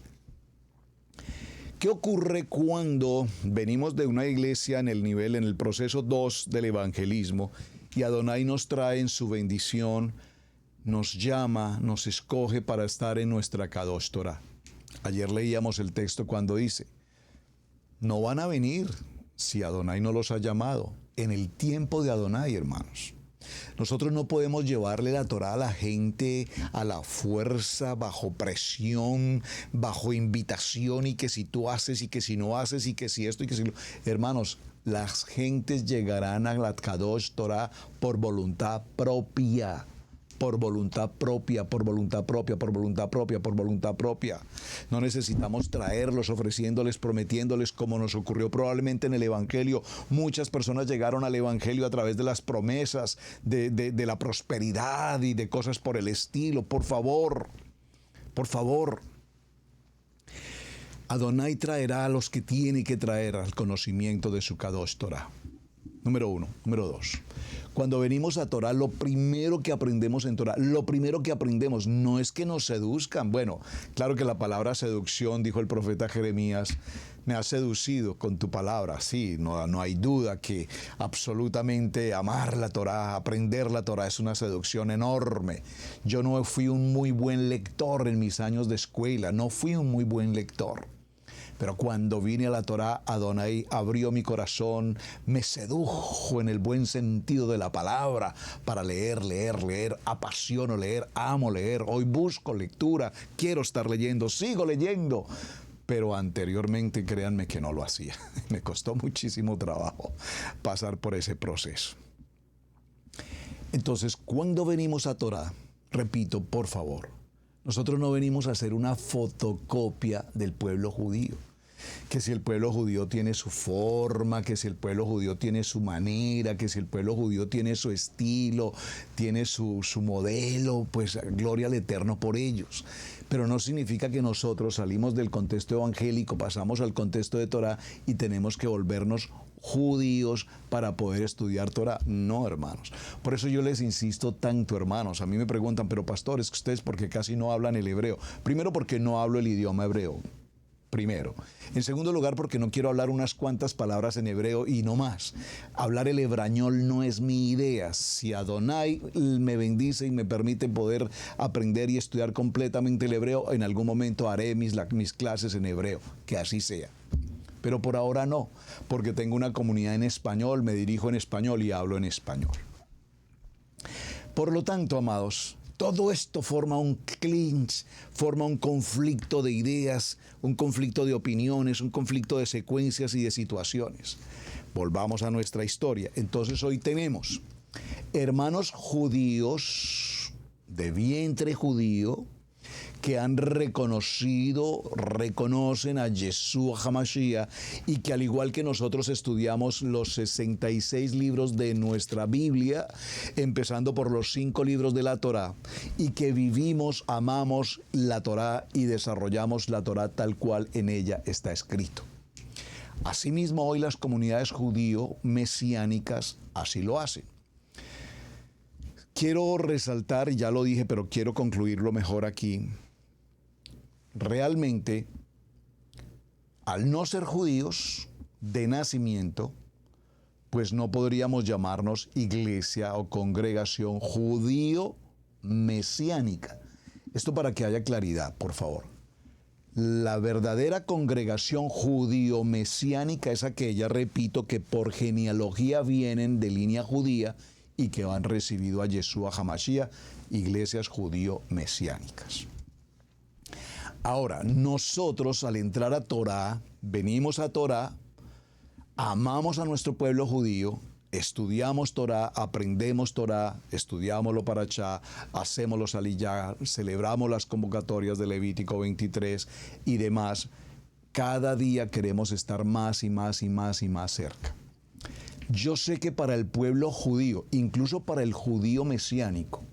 ¿Qué ocurre cuando venimos de una iglesia en el proceso 2 del evangelismo y Adonai nos trae en su bendición, nos llama, nos escoge para estar en nuestra Kadosh Torah? Ayer leíamos el texto cuando dice, no van a venir si Adonai no los ha llamado. En el tiempo de Adonai, hermanos. Nosotros no podemos llevarle la Torah a la gente a la fuerza, bajo presión, bajo invitación, y que si tú haces y que si no haces y que si esto y que si lo... Hermanos, las gentes llegarán a la Kadosh Torah por voluntad propia. Por voluntad propia, por voluntad propia, por voluntad propia, por voluntad propia. No necesitamos traerlos, ofreciéndoles, prometiéndoles, como nos ocurrió probablemente en el Evangelio. Muchas personas llegaron al Evangelio a través de las promesas, de la prosperidad y de cosas por el estilo. Por favor, por favor. Adonai traerá a los que tiene que traer al conocimiento de su Kadosh Torah. Número 1. Número 2. Cuando venimos a Torah, lo primero que aprendemos en Torah, lo primero que aprendemos no es que nos seduzcan. Bueno, claro que la palabra seducción, dijo el profeta Jeremías, me has seducido con tu palabra. Sí, no hay duda que absolutamente amar la Torah, aprender la Torah es una seducción enorme. Yo no fui un muy buen lector en mis años de escuela, no fui un muy buen lector. Pero cuando vine a la Torá, Adonai abrió mi corazón, me sedujo en el buen sentido de la palabra para leer, apasiono leer, amo leer, hoy busco lectura, quiero estar leyendo, sigo leyendo. Pero anteriormente, créanme que no lo hacía. Me costó muchísimo trabajo pasar por ese proceso. Entonces, cuando venimos a Torá, repito, por favor, nosotros no venimos a hacer una fotocopia del pueblo judío. Que si el pueblo judío tiene su forma, que si el pueblo judío tiene su manera, que si el pueblo judío tiene su estilo, tiene su modelo, pues gloria al Eterno por ellos. Pero no significa que nosotros salimos del contexto evangélico, pasamos al contexto de Torah y tenemos que volvernos judíos para poder estudiar Torah. No, hermanos. Por eso yo les insisto tanto, hermanos. A mí me preguntan, pero pastores, ¿ustedes por qué casi no hablan el hebreo? Primero, porque no hablo el idioma hebreo. primero. En segundo lugar, porque no quiero hablar unas cuantas palabras en hebreo y no más. Hablar el hebrañol no es mi idea. Si Adonai me bendice y me permite poder aprender y estudiar completamente el hebreo, en algún momento haré mis clases en hebreo, que así sea. Pero por ahora no, porque tengo una comunidad en español, me dirijo en español y hablo en español. Por lo tanto, amados, todo esto forma un clinch, forma un conflicto de ideas, un conflicto de opiniones, un conflicto de secuencias y de situaciones. Volvamos a nuestra historia. Entonces hoy tenemos hermanos judíos, de vientre judío, que han reconocen a Yeshua HaMashiach y que al igual que nosotros estudiamos los 66 libros de nuestra Biblia, empezando por los 5 libros de la Torá, y que vivimos, amamos la Torá y desarrollamos la Torá tal cual en ella está escrito. Asimismo, hoy las comunidades judío-mesiánicas así lo hacen. Quiero resaltar, ya lo dije, pero quiero concluirlo mejor aquí. Realmente, al no ser judíos de nacimiento, pues no podríamos llamarnos iglesia o congregación judío-mesiánica. Esto para que haya claridad, por favor. La verdadera congregación judío-mesiánica es aquella, repito, que por genealogía vienen de línea judía y que han recibido a Yeshua HaMashiach, iglesias judío-mesiánicas. Ahora, nosotros al entrar a Torá, venimos a Torá, amamos a nuestro pueblo judío, estudiamos Torá, aprendemos Torá, estudiamos lo Parashá, hacemos los Aliyah, celebramos las convocatorias de Levítico 23 y demás. Cada día queremos estar más y más y más y más cerca. Yo sé que para el pueblo judío, incluso para el judío mesiánico,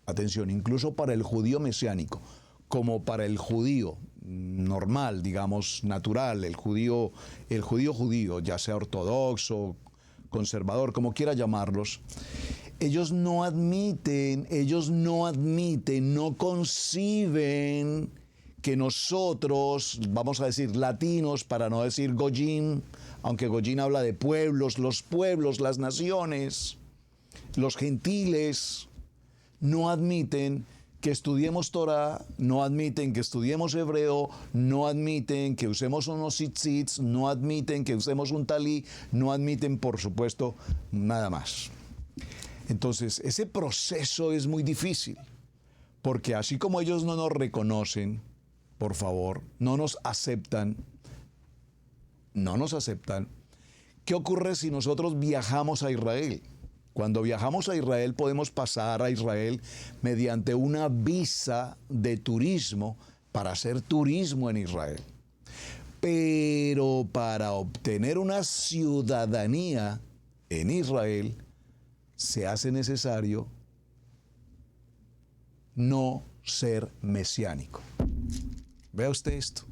atención, incluso para el judío mesiánico, como para el judío normal, digamos, natural, el judío, ya sea ortodoxo, conservador, como quiera llamarlos, ellos no admiten, no conciben que nosotros, vamos a decir latinos, para no decir goyim, aunque goyim habla de pueblos, las naciones, los gentiles, no admiten que estudiemos Torah, no admiten que estudiemos hebreo, no admiten que usemos unos tzitzit, no admiten que usemos un talí, no admiten, por supuesto, nada más. Entonces, ese proceso es muy difícil, porque así como ellos no nos reconocen, por favor, no nos aceptan, ¿qué ocurre si nosotros viajamos a Israel? Cuando viajamos a Israel podemos pasar a Israel mediante una visa de turismo para hacer turismo en Israel. Pero para obtener una ciudadanía en Israel se hace necesario no ser mesiánico. Vea usted esto.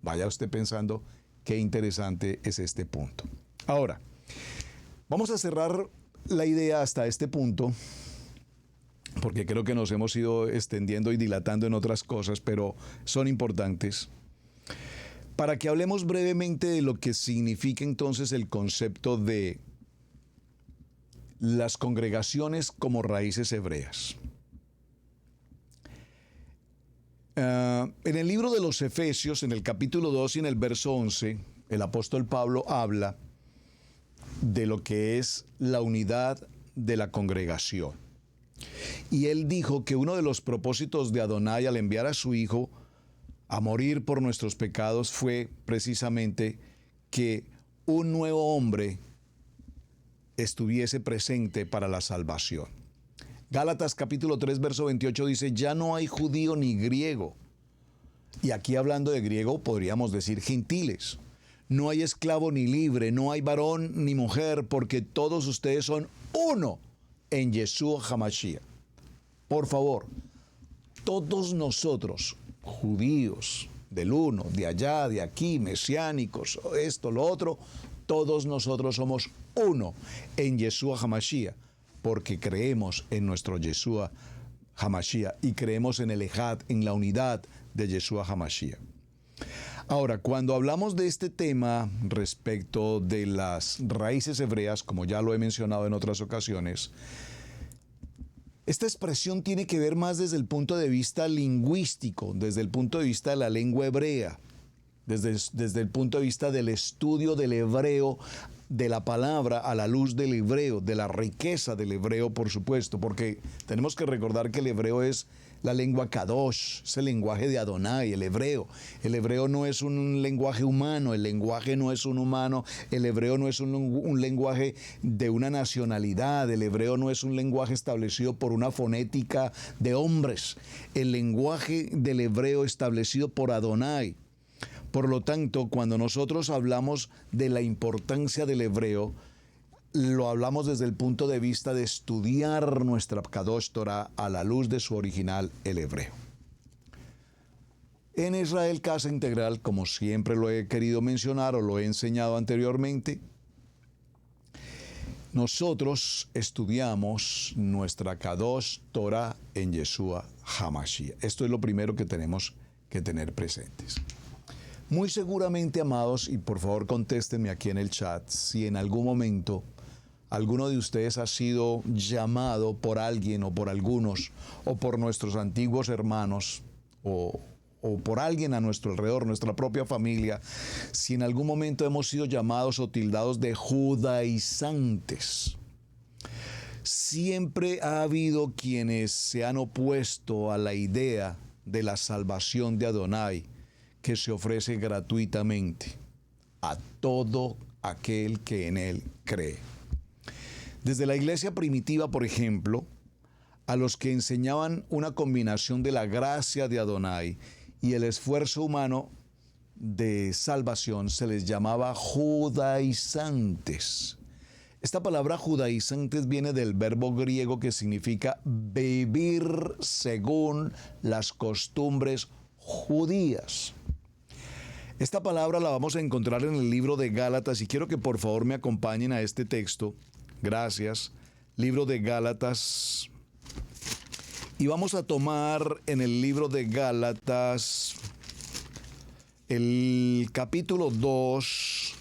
Vaya usted pensando qué interesante es este punto. Ahora, vamos a cerrar la idea hasta este punto, porque creo que nos hemos ido extendiendo y dilatando en otras cosas, pero son importantes, para que hablemos brevemente de lo que significa entonces el concepto de las congregaciones como raíces hebreas. En el libro de los Efesios, en el capítulo 2 y en el verso 11, el apóstol Pablo habla de lo que es la unidad de la congregación. Y él dijo que uno de los propósitos de Adonai al enviar a su Hijo a morir por nuestros pecados fue precisamente que un nuevo hombre estuviese presente para la salvación. Gálatas capítulo 3, verso 28 dice, ya no hay judío ni griego. Y aquí hablando de griego podríamos decir gentiles. No hay esclavo ni libre, no hay varón ni mujer, porque todos ustedes son uno en Yeshua HaMashiach. Por favor, todos nosotros, judíos, del uno, de allá, de aquí, mesiánicos, esto, lo otro, todos nosotros somos uno en Yeshua HaMashiach, porque creemos en nuestro Yeshua HaMashiach y creemos en el Ejad, en la unidad de Yeshua HaMashiach. Ahora, cuando hablamos de este tema respecto de las raíces hebreas, como ya lo he mencionado en otras ocasiones, esta expresión tiene que ver más desde el punto de vista lingüístico, desde el punto de vista de la lengua hebrea, desde el punto de vista del estudio del hebreo, de la palabra a la luz del hebreo, de la riqueza del hebreo, por supuesto, porque tenemos que recordar que el hebreo es la lengua Kadosh, es el lenguaje de Adonai, el hebreo. El hebreo no es un lenguaje humano, el lenguaje no es un humano, el hebreo no es un lenguaje de una nacionalidad, el hebreo no es un lenguaje establecido por una fonética de hombres, el lenguaje del hebreo establecido por Adonai. Por lo tanto, cuando nosotros hablamos de la importancia del hebreo, lo hablamos desde el punto de vista de estudiar nuestra Kadosh Torah a la luz de su original, el hebreo. En Israel Casa Integral, como siempre lo he querido mencionar o lo he enseñado anteriormente, nosotros estudiamos nuestra Kadosh Torah en Yeshua HaMashiach. Esto es lo primero que tenemos que tener presentes. Muy seguramente, amados, y por favor contéstenme aquí en el chat, si en algún momento alguno de ustedes ha sido llamado por alguien o por algunos, o por nuestros antiguos hermanos, o por alguien a nuestro alrededor, nuestra propia familia, si en algún momento hemos sido llamados o tildados de judaizantes. Siempre ha habido quienes se han opuesto a la idea de la salvación de Adonai, que se ofrece gratuitamente a todo aquel que en él cree. Desde la iglesia primitiva, por ejemplo, a los que enseñaban una combinación de la gracia de Adonai y el esfuerzo humano de salvación se les llamaba judaizantes. Esta palabra judaizantes viene del verbo griego que significa vivir según las costumbres judías. Esta palabra la vamos a encontrar en el libro de Gálatas y quiero que por favor me acompañen a este texto. Gracias. Libro de Gálatas. Y vamos a tomar en el libro de Gálatas el capítulo 2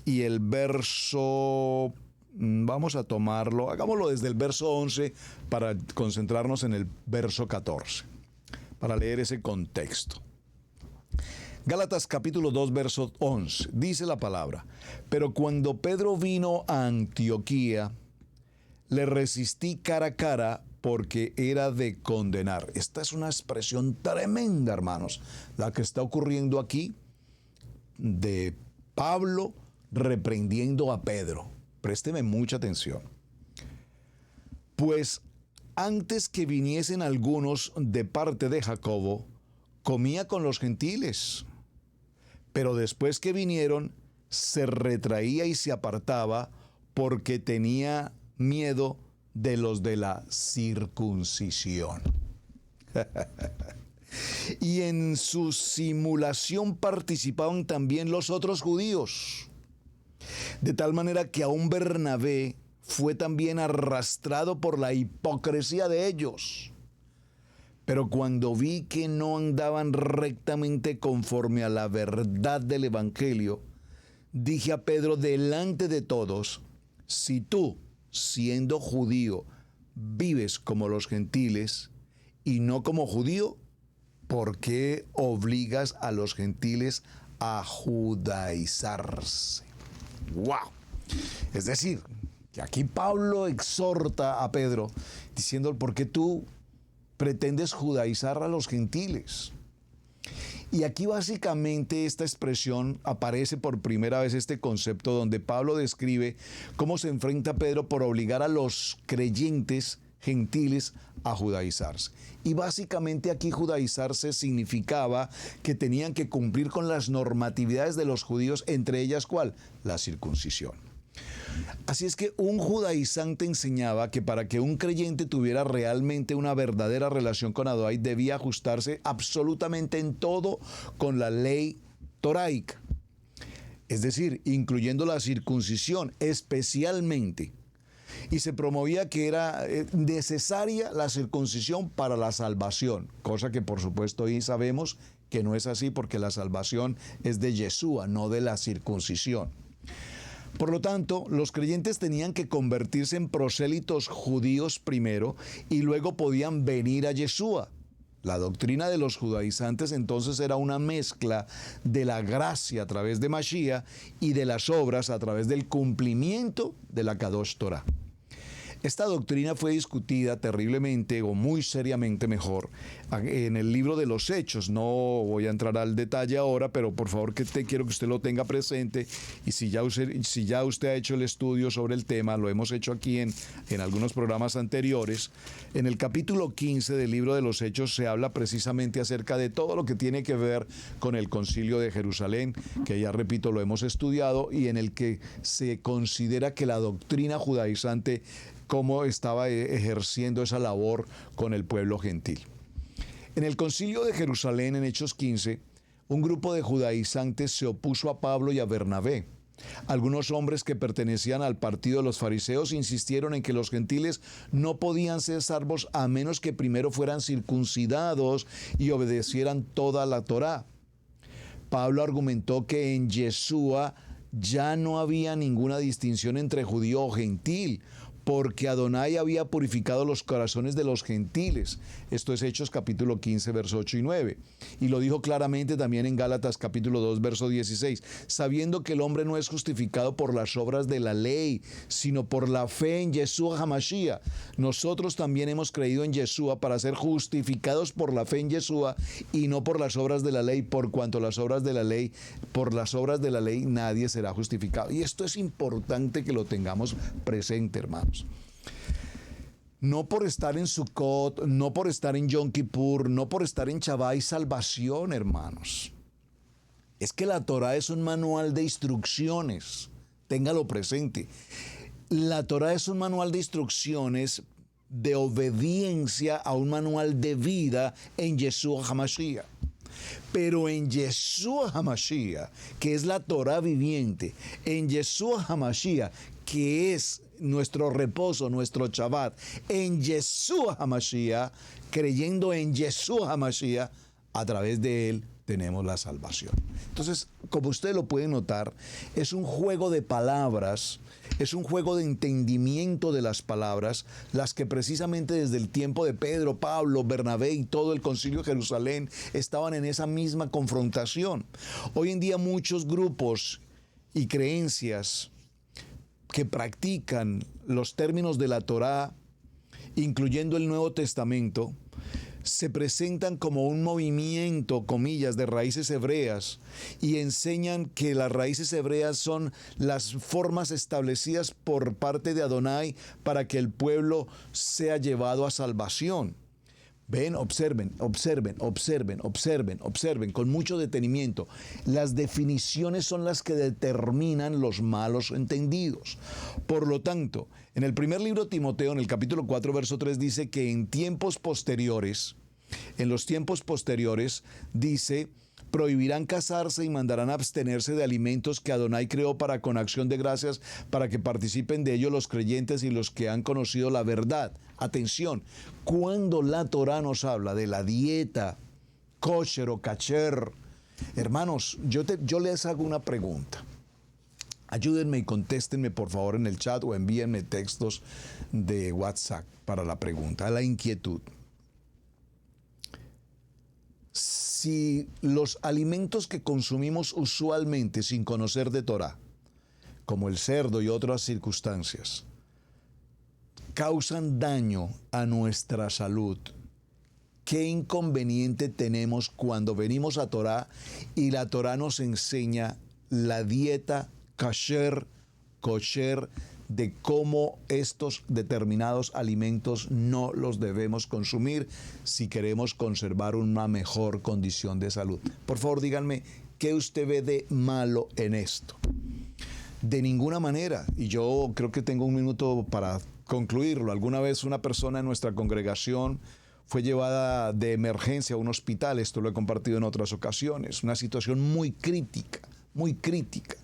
y el verso... Vamos a tomarlo, hagámoslo desde el verso 11 para concentrarnos en el verso 14, para leer ese contexto. Gálatas capítulo 2, verso 11, dice la palabra: pero cuando Pedro vino a Antioquía, le resistí cara a cara porque era de condenar. Esta es una expresión tremenda, hermanos, la que está ocurriendo aquí de Pablo reprendiendo a Pedro. Présteme mucha atención. Pues antes que viniesen algunos de parte de Jacobo, comía con los gentiles. Pero después que vinieron, se retraía y se apartaba porque tenía miedo de los de la circuncisión. Y en su simulación participaban también los otros judíos. De tal manera que aún Bernabé fue también arrastrado por la hipocresía de ellos. Pero cuando vi que no andaban rectamente conforme a la verdad del Evangelio, dije a Pedro delante de todos: si tú, siendo judío, vives como los gentiles y no como judío, ¿por qué obligas a los gentiles a judaizarse? ¡Wow! Es decir, que aquí Pablo exhorta a Pedro diciendo: ¿por qué tú pretendes judaizar a los gentiles? Y aquí básicamente esta expresión aparece por primera vez, este concepto donde Pablo describe cómo se enfrenta Pedro por obligar a los creyentes gentiles a judaizarse. Y básicamente aquí judaizarse significaba que tenían que cumplir con las normatividades de los judíos, entre ellas ¿cuál? La circuncisión. Así es que un judaizante enseñaba que para que un creyente tuviera realmente una verdadera relación con Adonai debía ajustarse absolutamente en todo con la ley toraica, es decir, incluyendo la circuncisión especialmente. y se promovía que era necesaria la circuncisión para la salvación, cosa que por supuesto hoy sabemos que no es así, porque la salvación es de Yeshua, no de la circuncisión. Por lo tanto, los creyentes tenían que convertirse en prosélitos judíos primero y luego podían venir a Yeshua. La doctrina de los judaizantes entonces era una mezcla de la gracia a través de Mashiach y de las obras a través del cumplimiento de la Kadosh Torah. Esta doctrina fue discutida terriblemente, o muy seriamente mejor, en el libro de los Hechos. No voy a entrar al detalle ahora, pero por favor quiero que usted lo tenga presente. Y si ya usted ha hecho el estudio sobre el tema, lo hemos hecho aquí en algunos programas anteriores. En el capítulo 15 del libro de los Hechos se habla precisamente acerca de todo lo que tiene que ver con el Concilio de Jerusalén, que ya repito, lo hemos estudiado, y en el que se considera que la doctrina judaizante cómo estaba ejerciendo esa labor con el pueblo gentil. En el Concilio de Jerusalén, en Hechos 15, un grupo de judaizantes se opuso a Pablo y a Bernabé. Algunos hombres que pertenecían al partido de los fariseos insistieron en que los gentiles no podían ser salvos a menos que primero fueran circuncidados y obedecieran toda la Torá. Pablo argumentó que en Yeshua ya no había ninguna distinción entre judío o gentil, porque Adonai había purificado los corazones de los gentiles. Esto es Hechos capítulo 15, verso 8 y 9. Y lo dijo claramente también en Gálatas capítulo 2, verso 16, sabiendo que el hombre no es justificado por las obras de la ley, sino por la fe en Yeshua HaMashiach. Nosotros también hemos creído en Yeshua para ser justificados por la fe en Yeshua y no por las obras de la ley, por cuanto por las obras de la ley nadie será justificado. Y esto es importante que lo tengamos presente, hermanos. No por estar en Sukkot, no por estar en Yom Kippur, no por estar en Shabbat hay salvación, hermanos. Es que la Torah es un manual de instrucciones. Téngalo presente. La Torah es un manual de instrucciones de obediencia a un manual de vida en Yeshua HaMashiach. Pero en Yeshua HaMashiach, que es la Torah viviente, en Yeshua HaMashiach, que es nuestro reposo, nuestro Shabbat, en Yeshua HaMashiach, creyendo en Yeshua HaMashiach, a través de él tenemos la salvación. Entonces, como usted lo puede notar, es un juego de palabras, es un juego de entendimiento de las palabras, las que precisamente desde el tiempo de Pedro, Pablo, Bernabé y todo el Concilio de Jerusalén estaban en esa misma confrontación. Hoy en día muchos grupos y creencias que practican los términos de la Torá, incluyendo el Nuevo Testamento, se presentan como un movimiento, comillas, de raíces hebreas y enseñan que las raíces hebreas son las formas establecidas por parte de Adonai para que el pueblo sea llevado a salvación. Ven, observen con mucho detenimiento. Las definiciones son las que determinan los malos entendidos. Por lo tanto, en el primer libro de Timoteo, en el capítulo 4, verso 3, dice que en los tiempos posteriores, dice, prohibirán casarse y mandarán abstenerse de alimentos que Adonai creó para con acción de gracias, para que participen de ello los creyentes y los que han conocido la verdad. Atención, cuando la Torá nos habla de la dieta kosher o kasher, hermanos, yo les hago una pregunta. Ayúdenme y contéstenme por favor en el chat o envíenme textos de WhatsApp para la pregunta, la inquietud. Si los alimentos que consumimos usualmente sin conocer de Torá, como el cerdo y otras circunstancias, causan daño a nuestra salud, ¿qué inconveniente tenemos cuando venimos a Torá y la Torá nos enseña la dieta kasher, kosher, de cómo estos determinados alimentos no los debemos consumir si queremos conservar una mejor condición de salud? Por favor, díganme, ¿qué usted ve de malo en esto? De ninguna manera, y yo creo que tengo un minuto para concluirlo. Alguna vez una persona en nuestra congregación fue llevada de emergencia a un hospital, esto lo he compartido en otras ocasiones, una situación muy crítica, muy crítica.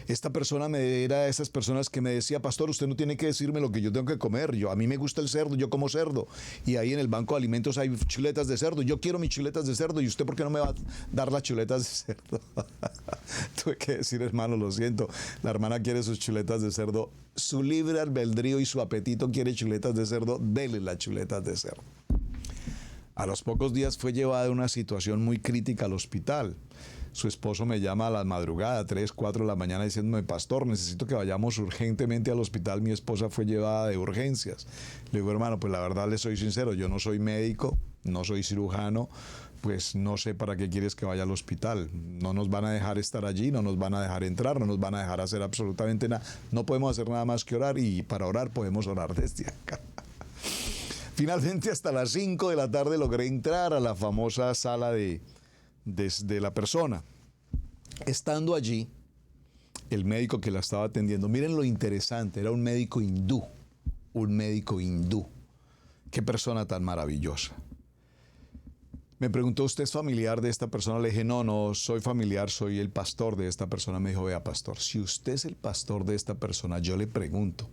Esta persona era de esas personas que me decía, pastor, usted no tiene que decirme lo que yo tengo que comer. A mí me gusta el cerdo, yo como cerdo. Y ahí en el banco de alimentos hay chuletas de cerdo. Yo quiero mis chuletas de cerdo. ¿Y usted por qué no me va a dar las chuletas de cerdo? Tuve que decir, hermano, lo siento. La hermana quiere sus chuletas de cerdo. Su libre albedrío y su apetito quiere chuletas de cerdo. Dele las chuletas de cerdo. A los pocos días fue llevada a una situación muy crítica al hospital. Su esposo me llama a la madrugada, 3, 4 de la mañana, diciéndome, pastor, necesito que vayamos urgentemente al hospital. Mi esposa fue llevada de urgencias. Le digo, hermano, pues la verdad le soy sincero, yo no soy médico, no soy cirujano, pues no sé para qué quieres que vaya al hospital. No nos van a dejar estar allí, no nos van a dejar entrar, no nos van a dejar hacer absolutamente nada. No podemos hacer nada más que orar, y para orar podemos orar desde acá. Finalmente, hasta las 5 de la tarde logré entrar a la famosa sala de la persona. Estando allí, el médico que la estaba atendiendo, miren lo interesante, era un médico hindú. Qué persona tan maravillosa. Me preguntó, ¿usted es familiar de esta persona? Le dije, no soy familiar, soy el pastor de esta persona. Me dijo, vea, pastor, si usted es el pastor de esta persona, yo le pregunto,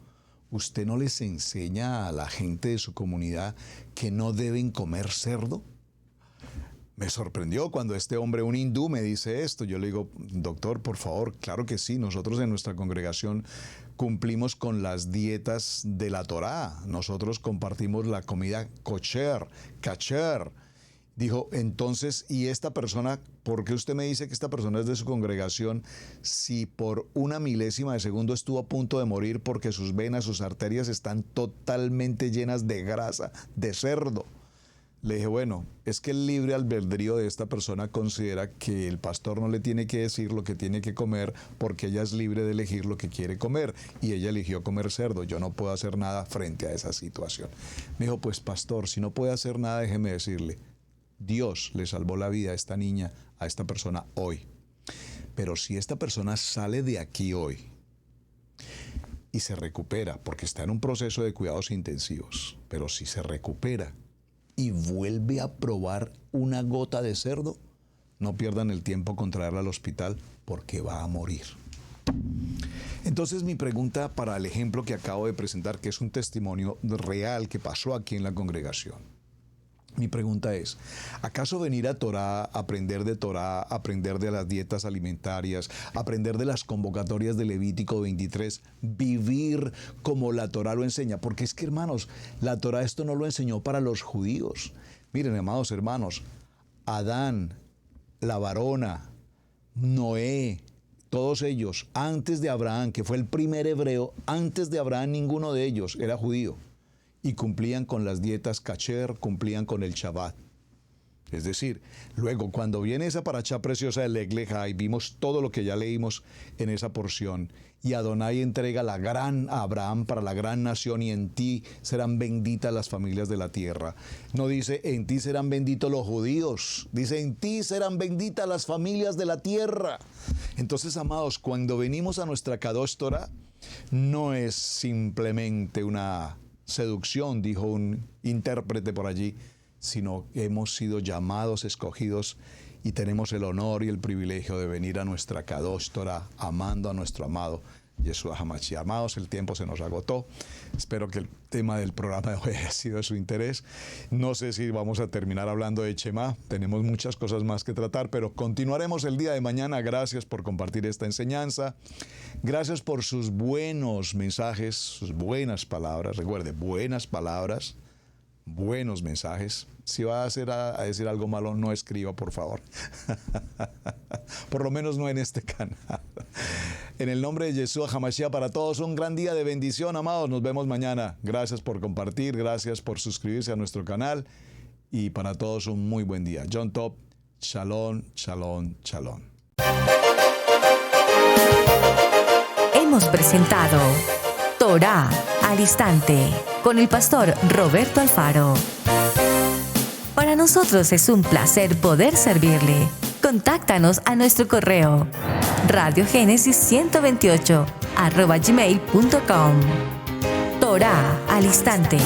¿usted no les enseña a la gente de su comunidad que no deben comer cerdo? Me sorprendió cuando este hombre, un hindú, me dice esto. Yo le digo, doctor, por favor, claro que sí. Nosotros en nuestra congregación cumplimos con las dietas de la Torá. Nosotros compartimos la comida kosher. Dijo, entonces, ¿y esta persona, por qué usted me dice que esta persona es de su congregación si por una milésima de segundo estuvo a punto de morir porque sus venas, sus arterias están totalmente llenas de grasa, de cerdo? Le dije, bueno, es que el libre albedrío de esta persona considera que el pastor no le tiene que decir lo que tiene que comer porque ella es libre de elegir lo que quiere comer y ella eligió comer cerdo. Yo no puedo hacer nada frente a esa situación. Me dijo, pues pastor, si no puede hacer nada, déjeme decirle, Dios le salvó la vida a esta niña, a esta persona hoy. Pero si esta persona sale de aquí hoy y se recupera, porque está en un proceso de cuidados intensivos, pero si se recupera y vuelve a probar una gota de cerdo, no pierdan el tiempo con traerla al hospital porque va a morir. Entonces mi pregunta para el ejemplo que acabo de presentar, que es un testimonio real que pasó aquí en la congregación. Mi pregunta es, ¿acaso venir a Torá, aprender de las dietas alimentarias, aprender de las convocatorias de Levítico 23, vivir como la Torá lo enseña? Porque es que, hermanos, la Torá esto no lo enseñó para los judíos. Miren, amados hermanos, Adán, la varona, Noé, todos ellos, antes de Abraham, que fue el primer hebreo, antes de Abraham ninguno de ellos era judío. Y cumplían con las dietas kasher, cumplían con el Shabbat. Es decir, luego cuando viene esa parashá preciosa de Lech Lecha y vimos todo lo que ya leímos en esa porción, y Adonai entrega la gran a Abraham para la gran nación, y en ti serán benditas las familias de la tierra. No dice, en ti serán benditos los judíos, dice, en ti serán benditas las familias de la tierra. Entonces, amados, cuando venimos a nuestra Kadosh Torah, no es simplemente una seducción, dijo un intérprete por allí, sino que hemos sido llamados, escogidos, y tenemos el honor y el privilegio de venir a nuestra Kadosh Torah, amando a nuestro amado Yeshua HaMashiach. Amados, el tiempo se nos agotó. Espero que el tema del programa de hoy haya sido de su interés. No sé si vamos a terminar hablando de Shema. Tenemos muchas cosas más que tratar, pero continuaremos el día de mañana. Gracias por compartir esta enseñanza. Gracias por sus buenos mensajes, sus buenas palabras. Recuerde, buenas palabras, buenos mensajes. Si va a decir algo malo, no escriba, por favor. Por lo menos no en este canal. En el nombre de Yeshua HaMashiach, para todos un gran día de bendición, amados. Nos vemos mañana. Gracias por compartir, gracias por suscribirse a nuestro canal. Y para todos un muy buen día. John Top, shalom, shalom, shalom. Hemos presentado Torá al Instante con el pastor Roberto Alfaro. Para nosotros es un placer poder servirle. Contáctanos a nuestro correo radiogenesis128@gmail.com. Torá al Instante.